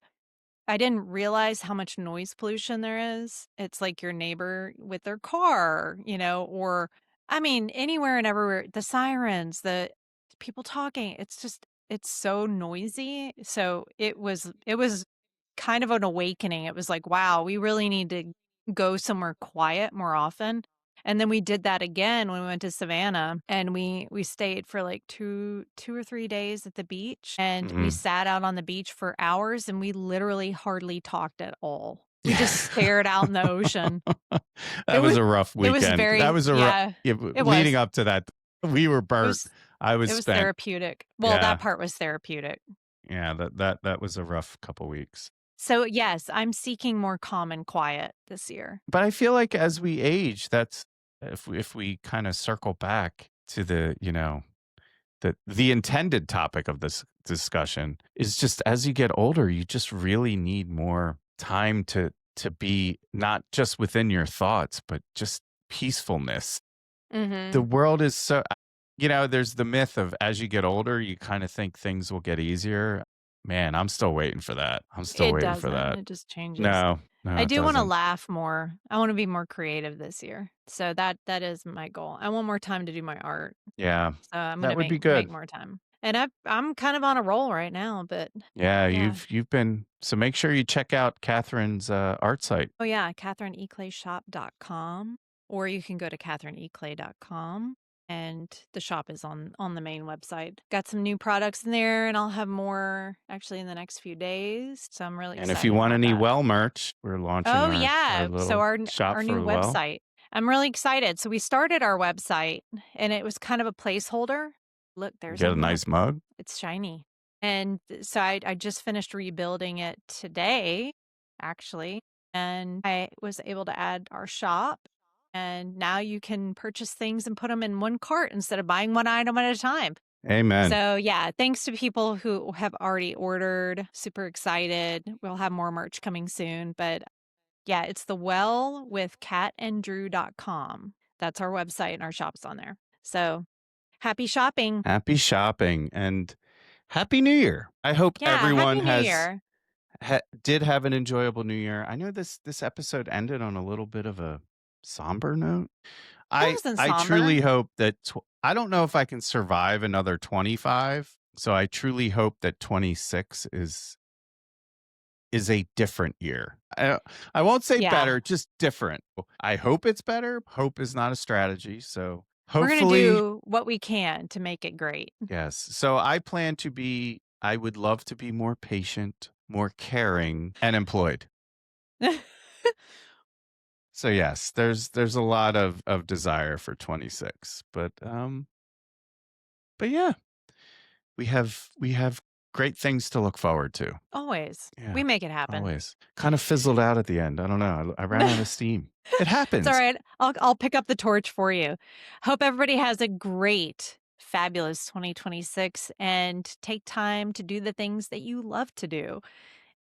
Speaker 2: I didn't realize how much noise pollution there is. It's like your neighbor with their car, or I mean, anywhere and everywhere. The sirens, the people talking. It's just it's so noisy. So it was kind of an awakening. It was like, wow, we really need to go somewhere quiet more often. And then we did that again when we went to Savannah, and we stayed for like two or 3 days at the beach, and we
Speaker 1: Mhm.
Speaker 2: sat out on the beach for hours, and we literally hardly talked at all. We just stared out in the ocean. It
Speaker 1: That was
Speaker 2: was
Speaker 1: a rough
Speaker 2: it was
Speaker 1: weekend. That
Speaker 2: very
Speaker 1: was a rough
Speaker 2: yeah,
Speaker 1: yeah,
Speaker 2: it
Speaker 1: leading
Speaker 2: was.
Speaker 1: up to that, we were
Speaker 2: It
Speaker 1: burnt.
Speaker 2: was
Speaker 1: I was
Speaker 2: it was
Speaker 1: spent.
Speaker 2: therapeutic. Well, that
Speaker 1: Yeah.
Speaker 2: part was therapeutic.
Speaker 1: Yeah, that was a rough couple weeks.
Speaker 2: So, yes, I'm seeking more calm and quiet this year.
Speaker 1: But I feel like as we age, that's if we kinda circle back to the intended topic of this discussion is just as you get older, you just really need more time to be not just within your thoughts, but just peacefulness. The
Speaker 2: Mhm.
Speaker 1: world is so there's the myth of as you get older, you kinda think things will get easier. Man, I'm still waiting for that. I'm still
Speaker 2: It
Speaker 1: waiting for
Speaker 2: doesn't,
Speaker 1: that.
Speaker 2: it just changes.
Speaker 1: No, no,
Speaker 2: I
Speaker 1: it
Speaker 2: do wanna
Speaker 1: doesn't.
Speaker 2: laugh more. I wanna be more creative this year. So that is my goal. I want more time to do my art.
Speaker 1: Yeah,
Speaker 2: So I'm
Speaker 1: that
Speaker 2: gonna
Speaker 1: would be
Speaker 2: make
Speaker 1: good.
Speaker 2: more time. And I'm kind of on a roll right now, but
Speaker 1: Yeah,
Speaker 2: yeah.
Speaker 1: you've been so make sure you check out Catherine's, art site.
Speaker 2: Oh, yeah, katherineeclayshop.com, or you can go to katherineeclay.com, and the shop is on the main website. Got some new products in there, and I'll have more actually in the next few days, so I'm really
Speaker 1: And if you
Speaker 2: excited
Speaker 1: want
Speaker 2: about
Speaker 1: any
Speaker 2: that.
Speaker 1: well merch, we're launching
Speaker 2: Oh,
Speaker 1: our
Speaker 2: yeah, so
Speaker 1: little shop
Speaker 2: our
Speaker 1: for
Speaker 2: new
Speaker 1: the well.
Speaker 2: website. I'm really excited. So we started our website, and it was kind of a placeholder. Look,
Speaker 1: You
Speaker 2: there's
Speaker 1: get
Speaker 2: our
Speaker 1: a
Speaker 2: mug.
Speaker 1: nice mug.
Speaker 2: It's shiny. And so I just finished rebuilding it today, actually, and I was able to add our shop, and now you can purchase things and put them in one cart instead of buying one item at a time.
Speaker 1: Amen.
Speaker 2: So, yeah, thanks to people who have already ordered. Super excited. We'll have more merch coming soon, but yeah, it's the well with catanddrew.com. That's our website, and our shop's on there. So, happy shopping.
Speaker 1: Happy shopping and happy New Year. I hope
Speaker 2: Yeah,
Speaker 1: everyone
Speaker 2: happy New
Speaker 1: has
Speaker 2: Year.
Speaker 1: did have an enjoyable New Year. I know this episode ended on a little bit of a somber note.
Speaker 2: It
Speaker 1: I
Speaker 2: wasn't
Speaker 1: I
Speaker 2: somber.
Speaker 1: truly hope that I don't know if I can survive another 25, so I truly hope that 26 is a different year. I won't say
Speaker 2: Yeah.
Speaker 1: better, just different. I hope it's better. Hope is not a strategy, so
Speaker 2: We're gonna
Speaker 1: hopefully
Speaker 2: do what we can to make it great.
Speaker 1: yes. So I would love to be more patient, more caring, and employed. So yes, there's a lot of desire for 26, but yeah, we have great things to look forward to.
Speaker 2: Always.
Speaker 1: Yeah,
Speaker 2: We make it happen.
Speaker 1: always. Kind of fizzled out at the end. I don't know. I ran out of steam. It
Speaker 2: It's
Speaker 1: happens.
Speaker 2: alright. I'll pick up the torch for you. Hope everybody has a great, fabulous 2026, and take time to do the things that you love to do,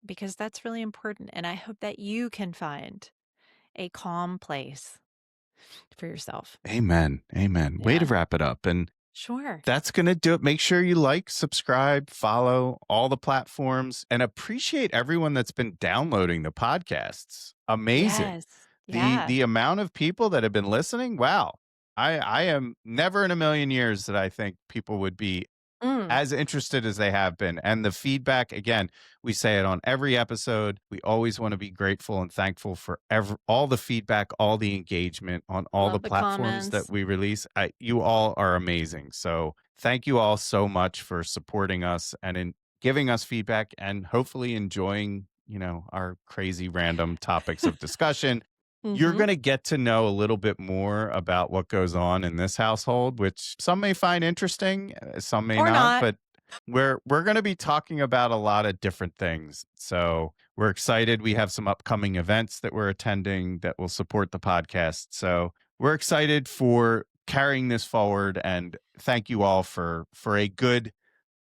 Speaker 2: because that's really important, and I hope that you can find a calm place for yourself.
Speaker 1: Amen. Amen. Way to
Speaker 2: Yeah.
Speaker 1: wrap it up. And
Speaker 2: Sure.
Speaker 1: that's going to do it. Make sure you like, subscribe, follow all the platforms, and appreciate everyone that's been downloading the podcasts. Amazing.
Speaker 2: Yes.
Speaker 1: The
Speaker 2: Yeah.
Speaker 1: the amount of people that have been listening, wow. I am never in a million years that I think people would be
Speaker 2: Mm.
Speaker 1: as interested as they have been. And the feedback, again, we say it on every episode. We always want to be grateful and thankful for all the feedback, all the engagement on all the
Speaker 2: Love the
Speaker 1: platforms that
Speaker 2: comments.
Speaker 1: we release. You all are amazing. So thank you all so much for supporting us and in giving us feedback and hopefully enjoying, our crazy random topics of discussion. You're
Speaker 2: Mhm.
Speaker 1: going to get to know a little bit more about what goes on in this household, which some may find interesting, some may
Speaker 2: Or
Speaker 1: not,
Speaker 2: not.
Speaker 1: but we're going to be talking about a lot of different things. So, we're excited. We have some upcoming events that we're attending that will support the podcast. So, we're excited for carrying this forward and thank you all for a good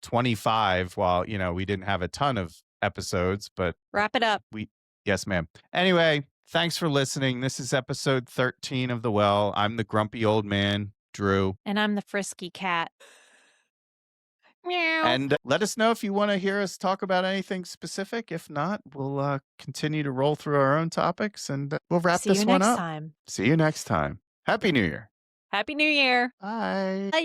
Speaker 1: 25 while, we didn't have a ton of episodes, but
Speaker 2: Wrap it up.
Speaker 1: we yes, ma'am. Anyway, thanks for listening. This is episode 13 of The Well. I'm the grumpy old man, Drew.
Speaker 2: And I'm the frisky cat. Meow.
Speaker 1: And let us know if you want to hear us talk about anything specific. If not, we'll continue to roll through our own topics and we'll wrap
Speaker 2: See you
Speaker 1: this one
Speaker 2: next
Speaker 1: up.
Speaker 2: time.
Speaker 1: See you next time. Happy New Year.
Speaker 2: Happy New Year.
Speaker 1: Bye.
Speaker 2: Bye.